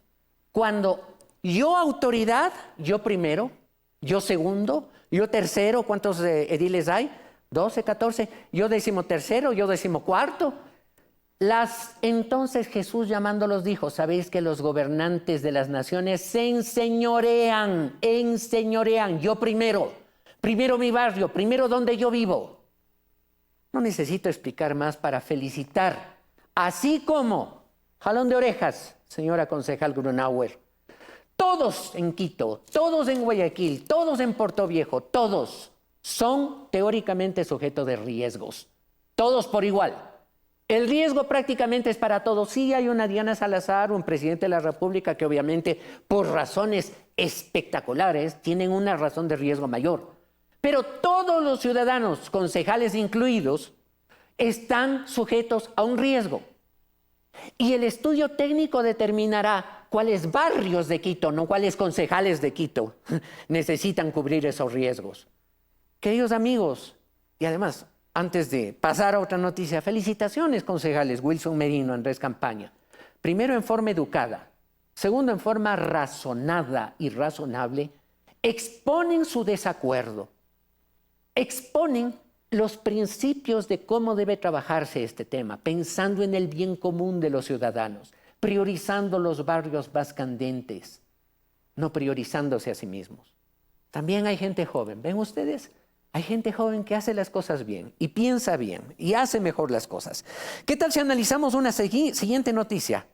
Cuando yo autoridad, yo primero, yo segundo, yo tercero, ¿cuántos ediles hay? 12, 14, yo 13º, yo 14º. Entonces Jesús llamándolos dijo, sabéis que los gobernantes de las naciones se enseñorean, yo primero mi barrio, primero donde yo vivo. No necesito explicar más para felicitar, así como, jalón de orejas, señora concejal Grunauer, todos en Quito, todos en Guayaquil, todos en Puerto Viejo, todos son teóricamente sujetos de riesgos, todos por igual. El riesgo prácticamente es para todos. Sí, hay una Diana Salazar, un presidente de la República que obviamente por razones espectaculares tienen una razón de riesgo mayor. Pero todos los ciudadanos, concejales incluidos, están sujetos a un riesgo. Y el estudio técnico determinará cuáles barrios de Quito, no cuáles concejales de Quito, necesitan cubrir esos riesgos. Queridos amigos, y además, antes de pasar a otra noticia, felicitaciones, concejales Wilson Merino, Andrés Campaña. Primero, en forma educada. Segundo, en forma razonada y razonable, exponen su desacuerdo. Exponen los principios de cómo debe trabajarse este tema, pensando en el bien común de los ciudadanos, priorizando los barrios más candentes, no priorizándose a sí mismos. También hay gente joven, ¿ven ustedes? Hay gente joven que hace las cosas bien y piensa bien y hace mejor las cosas. ¿Qué tal si analizamos una siguiente noticia?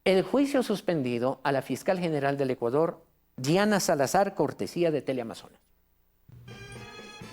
El juicio suspendido a la fiscal general del Ecuador, Diana Salazar, cortesía de Teleamazonas.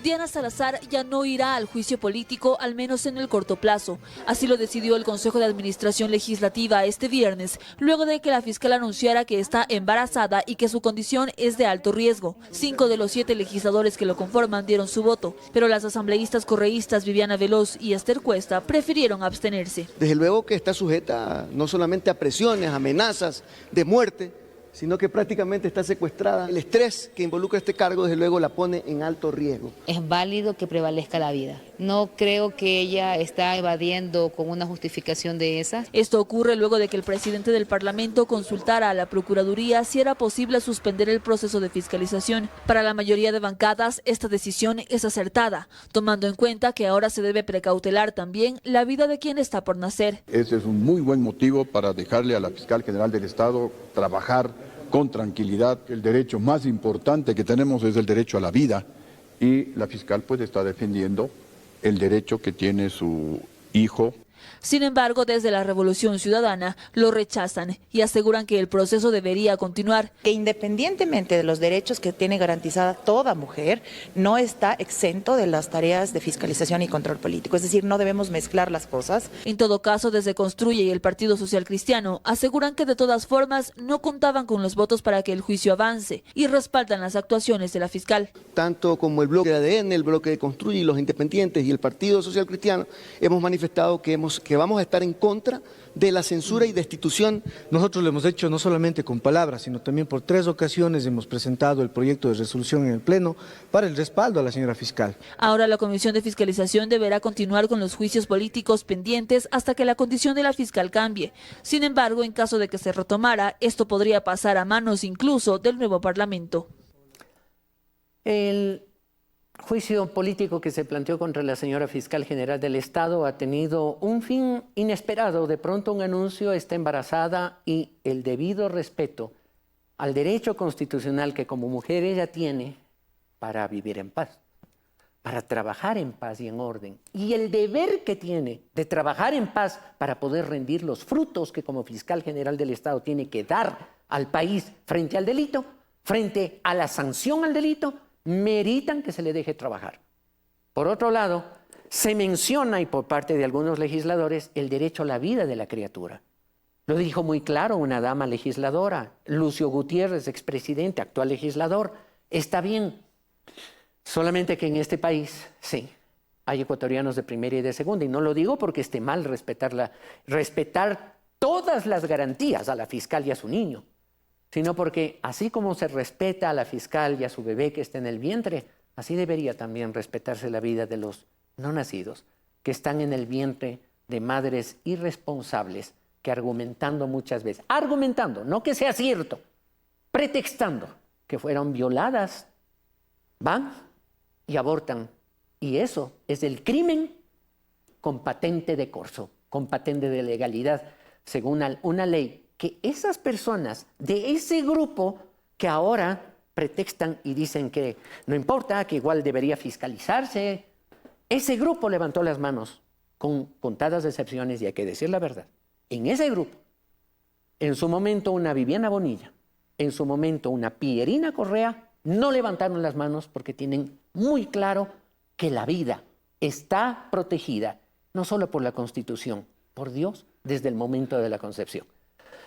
Diana Salazar ya no irá al juicio político, al menos en el corto plazo. Así lo decidió el Consejo de Administración Legislativa este viernes, luego de que la fiscal anunciara que está embarazada y que su condición es de alto riesgo. 5 de los 7 legisladores que lo conforman dieron su voto, pero las asambleístas correístas Viviana Veloz y Esther Cuesta prefirieron abstenerse. Desde luego que está sujeta no solamente a presiones, amenazas de muerte, sino que prácticamente está secuestrada. El estrés que involucra este cargo, desde luego, la pone en alto riesgo. Es válido que prevalezca la vida. No creo que ella está evadiendo con una justificación de esas. Esto ocurre luego de que el presidente del Parlamento consultara a la Procuraduría si era posible suspender el proceso de fiscalización. Para la mayoría de bancadas, esta decisión es acertada, tomando en cuenta que ahora se debe precautelar también la vida de quien está por nacer. Ese es un muy buen motivo para dejarle a la fiscal general del Estado trabajar con tranquilidad. El derecho más importante que tenemos es el derecho a la vida, y la fiscal pues está defendiendo el derecho que tiene su hijo. Sin embargo, desde la Revolución Ciudadana lo rechazan y aseguran que el proceso debería continuar. Que independientemente de los derechos que tiene garantizada toda mujer, no está exento de las tareas de fiscalización y control político. Es decir, no debemos mezclar las cosas. En todo caso, desde Construye y el Partido Social Cristiano aseguran que de todas formas no contaban con los votos para que el juicio avance y respaldan las actuaciones de la fiscal. Tanto como el bloque de ADN, el bloque de Construye, los independientes y el Partido Social Cristiano hemos manifestado que vamos a estar en contra de la censura y destitución. Nosotros lo hemos hecho no solamente con palabras, sino también por 3 ocasiones hemos presentado el proyecto de resolución en el Pleno para el respaldo a la señora fiscal. Ahora la Comisión de Fiscalización deberá continuar con los juicios políticos pendientes hasta que la condición de la fiscal cambie. Sin embargo, en caso de que se retomara, esto podría pasar a manos incluso del nuevo Parlamento. El juicio político que se planteó contra la señora fiscal general del Estado ha tenido un fin inesperado. De pronto un anuncio, está embarazada, y el debido respeto al derecho constitucional que como mujer ella tiene para vivir en paz, para trabajar en paz y en orden, y el deber que tiene de trabajar en paz para poder rendir los frutos que como fiscal general del Estado tiene que dar al país frente al delito, frente a la sanción al delito, meritan que se le deje trabajar. Por otro lado, se menciona, y por parte de algunos legisladores, el derecho a la vida de la criatura. Lo dijo muy claro una dama legisladora, Lucio Gutiérrez, expresidente, actual legislador. Está bien, solamente que en este país, sí, hay ecuatorianos de primera y de segunda, y no lo digo porque esté mal respetar todas las garantías a la fiscal y a su niño, sino porque así como se respeta a la fiscal y a su bebé que está en el vientre, así debería también respetarse la vida de los no nacidos que están en el vientre de madres irresponsables que argumentando muchas veces, no que sea cierto, pretextando que fueron violadas, van y abortan. Y eso es el crimen con patente de corso, con patente de legalidad, según una ley que esas personas de ese grupo que ahora pretextan y dicen que no importa, que igual debería fiscalizarse, ese grupo levantó las manos con contadas excepciones, y hay que decir la verdad. En ese grupo, en su momento una Viviana Bonilla, en su momento una Pierina Correa, no levantaron las manos porque tienen muy claro que la vida está protegida, no solo por la Constitución, por Dios, desde el momento de la concepción.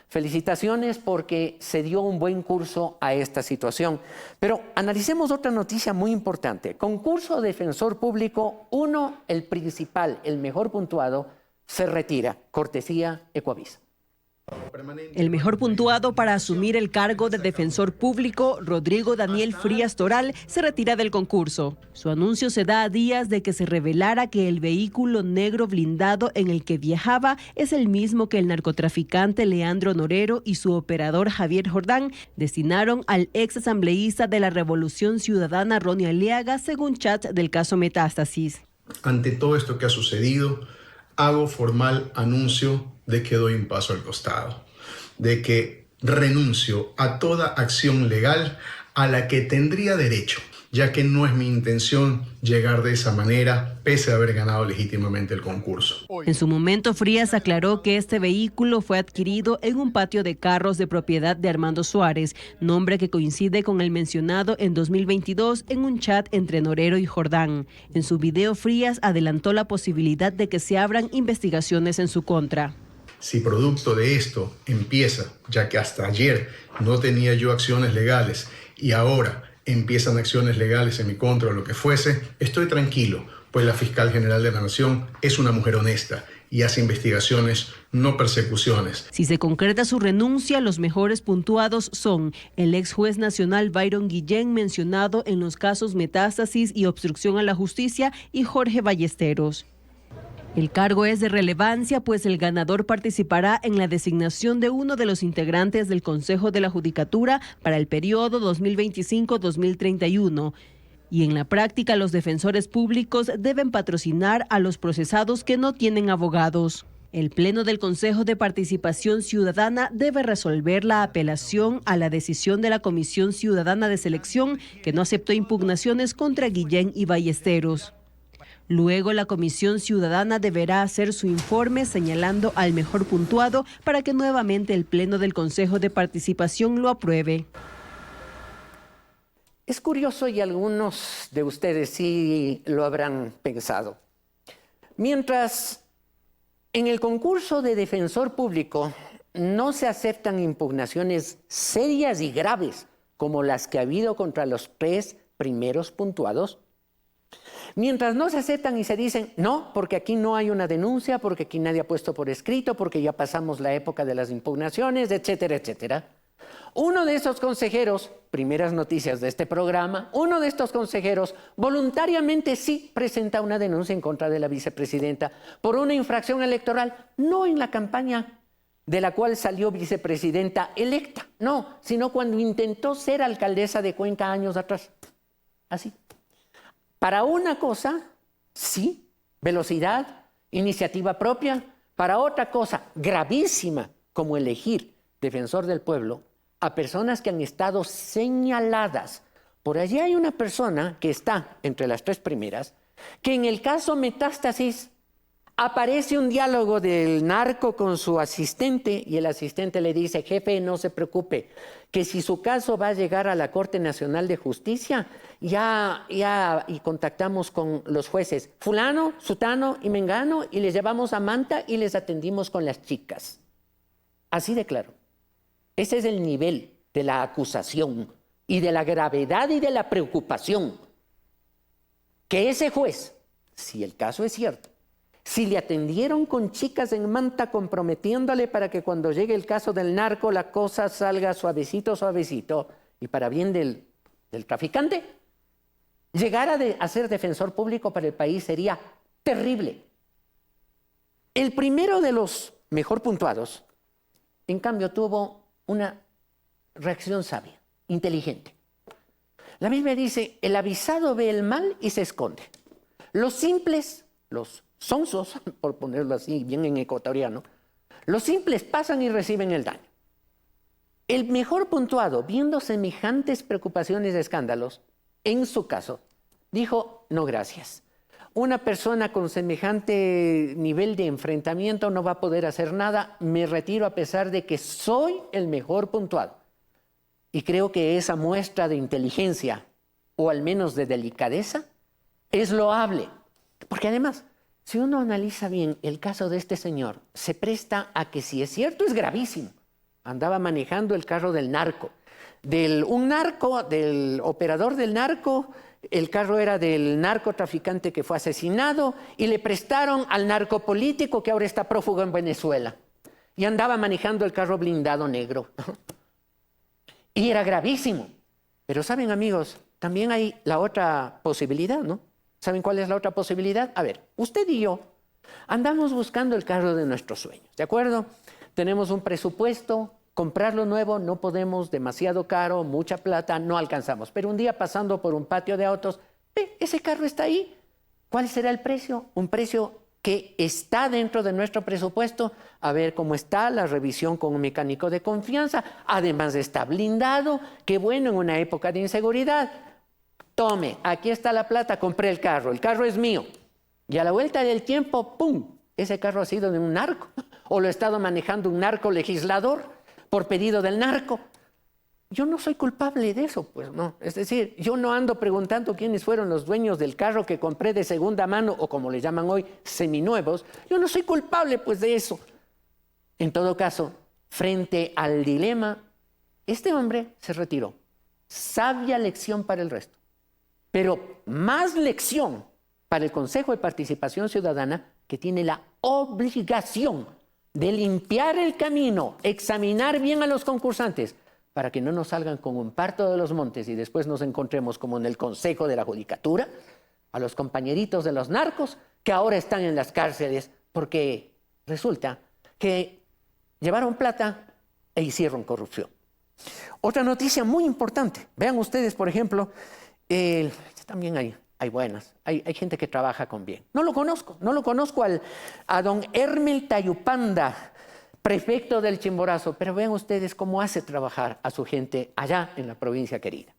Felicitaciones porque se dio un buen curso a esta situación. Pero analicemos otra noticia muy importante. Concurso Defensor Público 1, el principal, el mejor puntuado, se retira. Cortesía Ecuavisa. El mejor puntuado para asumir el cargo de defensor público, Rodrigo Daniel Frías Toral, se retira del concurso. Su anuncio se da a días de que se revelara que el vehículo negro blindado en el que viajaba es el mismo que el narcotraficante Leandro Norero y su operador Javier Jordán destinaron al ex asambleísta de la Revolución Ciudadana Ronnie Aliaga, según chat del caso Metástasis. Ante todo esto que ha sucedido, hago formal anuncio de que doy un paso al costado, de que renuncio a toda acción legal a la que tendría derecho ya que no es mi intención llegar de esa manera, pese a haber ganado legítimamente el concurso. En su momento, Frías aclaró que este vehículo fue adquirido en un patio de carros de propiedad de Armando Suárez, nombre que coincide con el mencionado en 2022 en un chat entre Norero y Jordán. En su video, Frías adelantó la posibilidad de que se abran investigaciones en su contra. Si producto de esto empieza, ya que hasta ayer no tenía yo acciones legales y ahora empiezan acciones legales en mi contra o lo que fuese, estoy tranquilo, pues la fiscal general de la Nación es una mujer honesta y hace investigaciones, no persecuciones. Si se concreta su renuncia, los mejores puntuados son el ex juez nacional Byron Guillén, mencionado en los casos Metástasis y Obstrucción a la Justicia, y Jorge Ballesteros. El cargo es de relevancia, pues el ganador participará en la designación de uno de los integrantes del Consejo de la Judicatura para el periodo 2025-2031. Y en la práctica, los defensores públicos deben patrocinar a los procesados que no tienen abogados. El Pleno del Consejo de Participación Ciudadana debe resolver la apelación a la decisión de la Comisión Ciudadana de Selección, que no aceptó impugnaciones contra Guillén y Ballesteros. Luego, la Comisión Ciudadana deberá hacer su informe señalando al mejor puntuado para que nuevamente el Pleno del Consejo de Participación lo apruebe. Es curioso, y algunos de ustedes sí lo habrán pensado. Mientras en el concurso de defensor público no se aceptan impugnaciones serias y graves como las que ha habido contra los 3 primeros puntuados, mientras no se aceptan y se dicen, no, porque aquí no hay una denuncia, porque aquí nadie ha puesto por escrito, porque ya pasamos la época de las impugnaciones, etcétera, etcétera. Uno de esos consejeros, primeras noticias de este programa, uno de estos consejeros voluntariamente sí presenta una denuncia en contra de la vicepresidenta por una infracción electoral, no en la campaña de la cual salió vicepresidenta electa, no, sino cuando intentó ser alcaldesa de Cuenca años atrás. Así. Para una cosa, sí, velocidad, iniciativa propia. Para otra cosa gravísima, como elegir defensor del pueblo a personas que han estado señaladas. Por allí hay una persona que está entre las 3 primeras, que en el caso Metástasis aparece un diálogo del narco con su asistente y el asistente le dice, jefe, no se preocupe, que si su caso va a llegar a la Corte Nacional de Justicia, y contactamos con los jueces fulano, sutano y mengano y les llevamos a Manta y les atendimos con las chicas. Así de claro. Ese es el nivel de la acusación y de la gravedad y de la preocupación. Que ese juez, si el caso es cierto, si le atendieron con chicas en Manta comprometiéndole para que cuando llegue el caso del narco la cosa salga suavecito, suavecito y para bien del traficante, llegar a ser defensor público para el país sería terrible. El primero de los mejor puntuados, en cambio, tuvo una reacción sabia, inteligente. La Biblia dice, el avisado ve el mal y se esconde. Los simples, los sonsos, por ponerlo así bien en ecuatoriano, los simples pasan y reciben el daño. El mejor puntuado, viendo semejantes preocupaciones y escándalos, en su caso, dijo, no gracias. Una persona con semejante nivel de enfrentamiento no va a poder hacer nada, me retiro a pesar de que soy el mejor puntuado. Y creo que esa muestra de inteligencia, o al menos de delicadeza, es loable. Porque además, si uno analiza bien el caso de este señor, se presta a que si es cierto es gravísimo. Andaba manejando el carro del narco. Del operador del narco, el carro era del narcotraficante que fue asesinado y le prestaron al narcopolítico que ahora está prófugo en Venezuela. Y andaba manejando el carro blindado negro. Y era gravísimo. Pero saben, amigos, también hay la otra posibilidad, ¿no? ¿Saben cuál es la otra posibilidad? A ver, usted y yo andamos buscando el carro de nuestros sueños, ¿de acuerdo? Tenemos un presupuesto, comprarlo nuevo no podemos, demasiado caro, mucha plata, no alcanzamos. Pero un día pasando por un patio de autos, ese carro está ahí. ¿Cuál será el precio? Un precio que está dentro de nuestro presupuesto. A ver cómo está la revisión con un mecánico de confianza. Además está blindado. Qué bueno en una época de inseguridad. tome, aquí está la plata, compré el carro es mío. Y a la vuelta del tiempo, ¡pum!, ese carro ha sido de un narco, o lo ha estado manejando un narco legislador por pedido del narco. Yo no soy culpable de eso, pues no. Es decir, yo no ando preguntando quiénes fueron los dueños del carro que compré de segunda mano, o como le llaman hoy, seminuevos. Yo no soy culpable, pues, de eso. En todo caso, frente al dilema, este hombre se retiró. Sabia lección para el resto. Pero más lección para el Consejo de Participación Ciudadana, que tiene la obligación de limpiar el camino, examinar bien a los concursantes, para que no nos salgan con un parto de los montes y después nos encontremos como en el Consejo de la Judicatura, a los compañeritos de los narcos que ahora están en las cárceles porque resulta que llevaron plata e hicieron corrupción. Otra noticia muy importante. Vean ustedes, por ejemplo, también hay buenas, hay gente que trabaja con bien. No lo conozco a don Hermel Tayupanda, prefecto del Chimborazo, pero vean ustedes cómo hace trabajar a su gente allá en la provincia querida.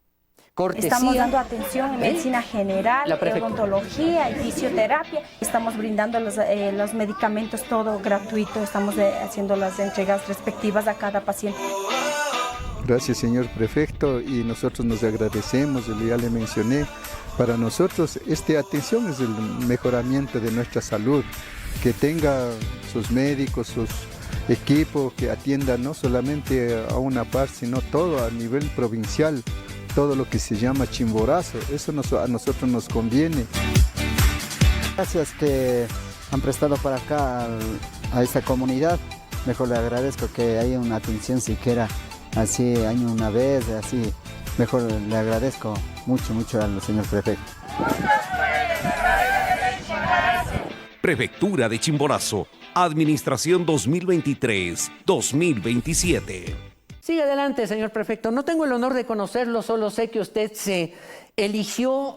Cortesía, estamos dando atención en medicina general, odontología y fisioterapia. Estamos brindando los medicamentos, todo gratuito. Estamos haciendo las entregas respectivas a cada paciente. Gracias, señor prefecto, y nosotros nos agradecemos, ya le mencioné, para nosotros esta atención es el mejoramiento de nuestra salud, que tenga sus médicos, sus equipos que atiendan no solamente a una parte, sino todo a nivel provincial, todo lo que se llama Chimborazo, eso a nosotros nos conviene. Gracias que han prestado para acá a esta comunidad, mejor le agradezco que haya una atención siquiera así año una vez, así, mejor le agradezco mucho al señor prefecto. Prefectura de Chimborazo, Administración 2023-2027. Sigue adelante, señor prefecto. No tengo el honor de conocerlo, solo sé que usted se eligió,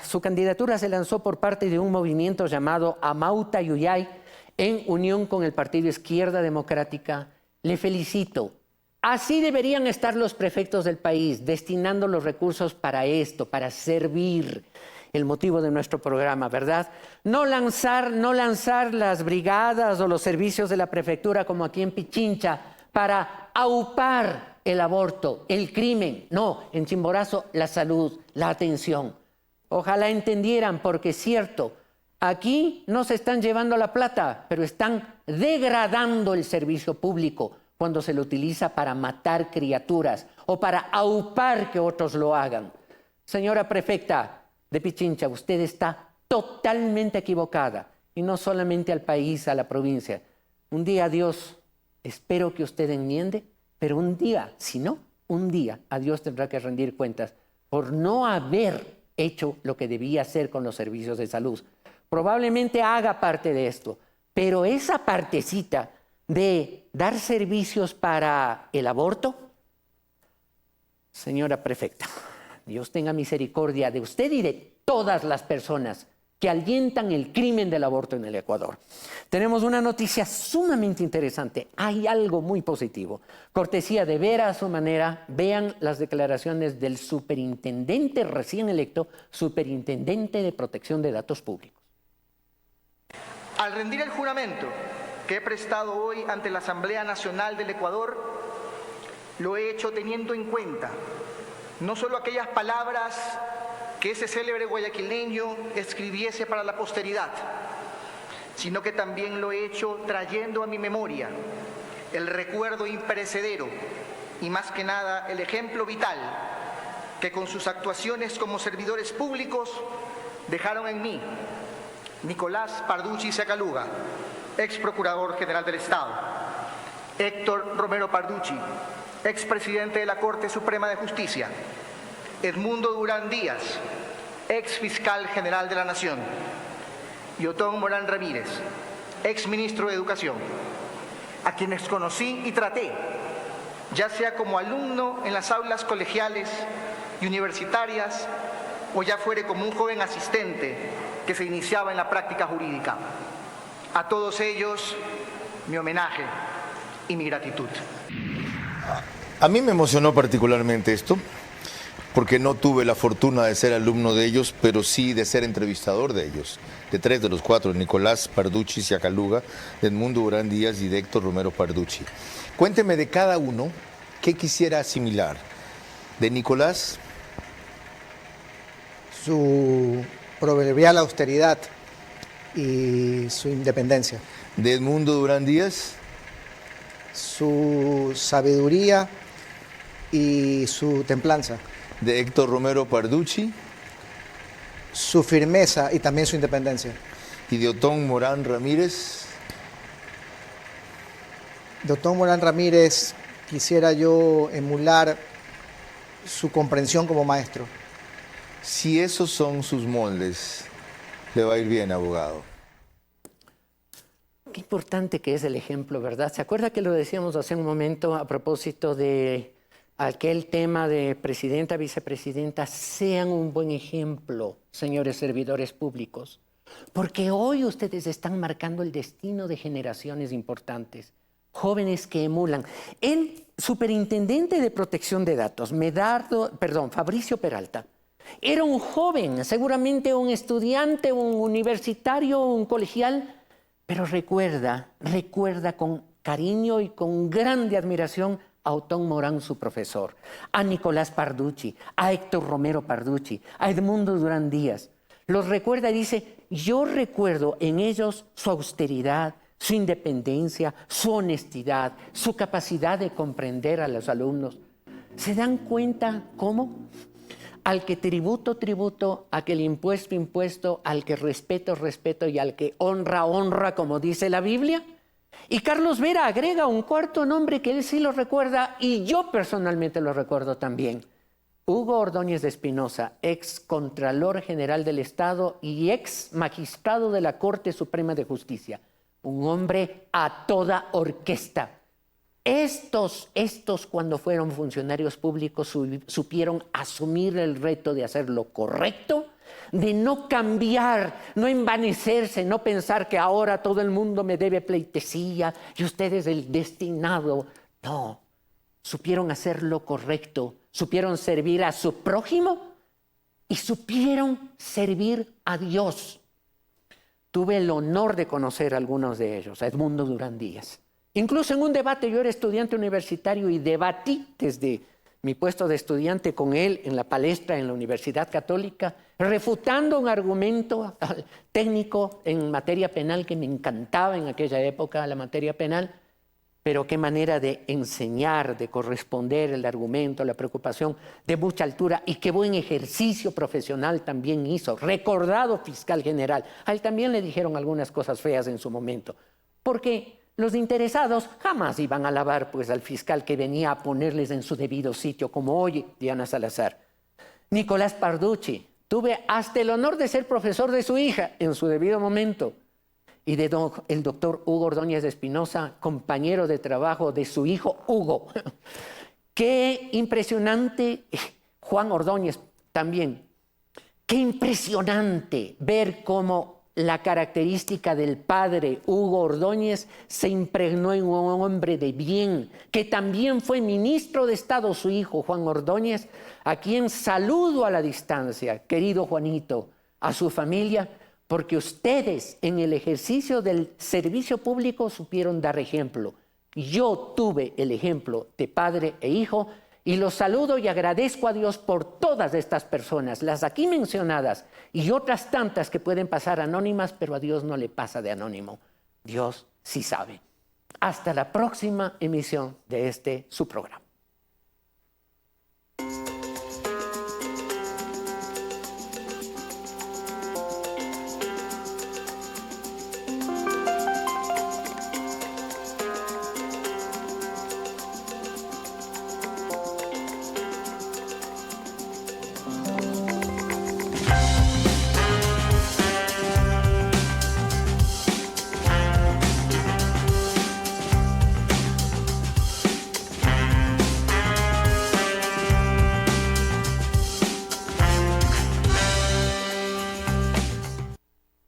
su candidatura se lanzó por parte de un movimiento llamado Amauta Yuyay en unión con el Partido Izquierda Democrática. Le felicito. Así deberían estar los prefectos del país, destinando los recursos para esto, para servir. El motivo de nuestro programa, ¿verdad? No lanzar las brigadas o los servicios de la prefectura como aquí en Pichincha para aupar el aborto, el crimen. No, en Chimborazo la salud, la atención. Ojalá entendieran, porque es cierto, aquí no se están llevando la plata, pero están degradando el servicio público cuando se lo utiliza para matar criaturas o para aupar que otros lo hagan. Señora prefecta de Pichincha, usted está totalmente equivocada, y no solamente al país, a la provincia. Un día, Dios, espero que usted enmiende, pero un día, si no, un día a Dios tendrá que rendir cuentas por no haber hecho lo que debía hacer con los servicios de salud. Probablemente haga parte de esto, pero esa partecita de dar servicios para el aborto, señora prefecta, Dios tenga misericordia de usted y de todas las personas que alientan el crimen del aborto en el Ecuador. Tenemos una noticia sumamente interesante. Hay algo muy positivo. Cortesía de Vera a su manera, vean las declaraciones del superintendente recién electo, superintendente de Protección de Datos Públicos. Al rendir el juramento que he prestado hoy ante la Asamblea Nacional del Ecuador, lo he hecho teniendo en cuenta no solo aquellas palabras que ese célebre guayaquileño escribiese para la posteridad, sino que también lo he hecho trayendo a mi memoria el recuerdo imperecedero y más que nada el ejemplo vital que con sus actuaciones como servidores públicos dejaron en mí Nicolás Parducci Sacaluga, ex Procurador General del Estado, Héctor Romero Parducci, expresidente de la Corte Suprema de Justicia, Edmundo Durán Díaz, ex fiscal general de la Nación, y Otón Morán Ramírez, ex ministro de Educación, a quienes conocí y traté, ya sea como alumno en las aulas colegiales y universitarias, o ya fuere como un joven asistente que se iniciaba en la práctica jurídica. A todos ellos, mi homenaje y mi gratitud. A mí me emocionó particularmente esto, porque no tuve la fortuna de ser alumno de ellos, pero sí de ser entrevistador de ellos, de 3 de los 4, Nicolás Parducci Siacaluga, de Edmundo Durán Díaz y de Héctor Romero Parducci. Cuénteme de cada uno qué quisiera asimilar. De Nicolás. Su proverbial austeridad y su independencia. De Edmundo Durán Díaz. Su sabiduría y su templanza. De Héctor Romero Parducci. Su firmeza y también su independencia. Y de Otón Morán Ramírez. De Otón Morán Ramírez quisiera yo emular su comprensión como maestro. Si esos son sus moldes, le va a ir bien, abogado. Qué importante que es el ejemplo, ¿verdad? ¿Se acuerda que lo decíamos hace un momento a propósito de aquel tema de presidenta, vicepresidenta? Sean un buen ejemplo, señores servidores públicos, porque hoy ustedes están marcando el destino de generaciones importantes, jóvenes que emulan. El superintendente de protección de datos, Fabricio Peralta, era un joven, seguramente un estudiante, un universitario, un colegial, pero recuerda con cariño y con grande admiración a Otón Morán, su profesor, a Nicolás Parducci, a Héctor Romero Parducci, a Edmundo Durán Díaz. Los recuerda y dice, yo recuerdo en ellos su austeridad, su independencia, su honestidad, su capacidad de comprender a los alumnos. ¿Se dan cuenta cómo? Al que tributo, tributo, al que le impuesto, al que respeto, respeto y al que honra, honra, como dice la Biblia. Y Carlos Vera agrega un cuarto nombre que él sí lo recuerda y yo personalmente lo recuerdo también. Hugo Ordóñez de Espinosa, ex Contralor General del Estado y ex magistrado de la Corte Suprema de Justicia. Un hombre a toda orquesta. Estos cuando fueron funcionarios públicos supieron asumir el reto de hacer lo correcto, de no cambiar, no envanecerse, no pensar que ahora todo el mundo me debe pleitesía y usted es el destinado. No, supieron hacer lo correcto, supieron servir a su prójimo y supieron servir a Dios. Tuve el honor de conocer a algunos de ellos, a Edmundo Durán Díaz. Incluso en un debate, yo era estudiante universitario y debatí desde mi puesto de estudiante con él en la palestra en la Universidad Católica, refutando un argumento técnico en materia penal que me encantaba en aquella época, la materia penal, pero qué manera de enseñar, de corresponder el argumento, la preocupación de mucha altura y qué buen ejercicio profesional también hizo, recordado fiscal general. A él también le dijeron algunas cosas feas en su momento, porque los interesados jamás iban a alabar pues, al fiscal que venía a ponerles en su debido sitio, como hoy Diana Salazar. Nicolás Parducci, tuve hasta el honor de ser profesor de su hija en su debido momento. Y el doctor Hugo Ordóñez de Espinosa, compañero de trabajo de su hijo Hugo. Qué impresionante, Juan Ordóñez también. Qué impresionante ver cómo la característica del padre Hugo Ordóñez se impregnó en un hombre de bien, que también fue ministro de Estado su hijo Juan Ordóñez, a quien saludo a la distancia, querido Juanito, a su familia, porque ustedes en el ejercicio del servicio público supieron dar ejemplo. Yo tuve el ejemplo de padre e hijo y los saludo y agradezco a Dios por todas estas personas, las aquí mencionadas y otras tantas que pueden pasar anónimas, pero a Dios no le pasa de anónimo. Dios sí sabe. Hasta la próxima emisión de su programa.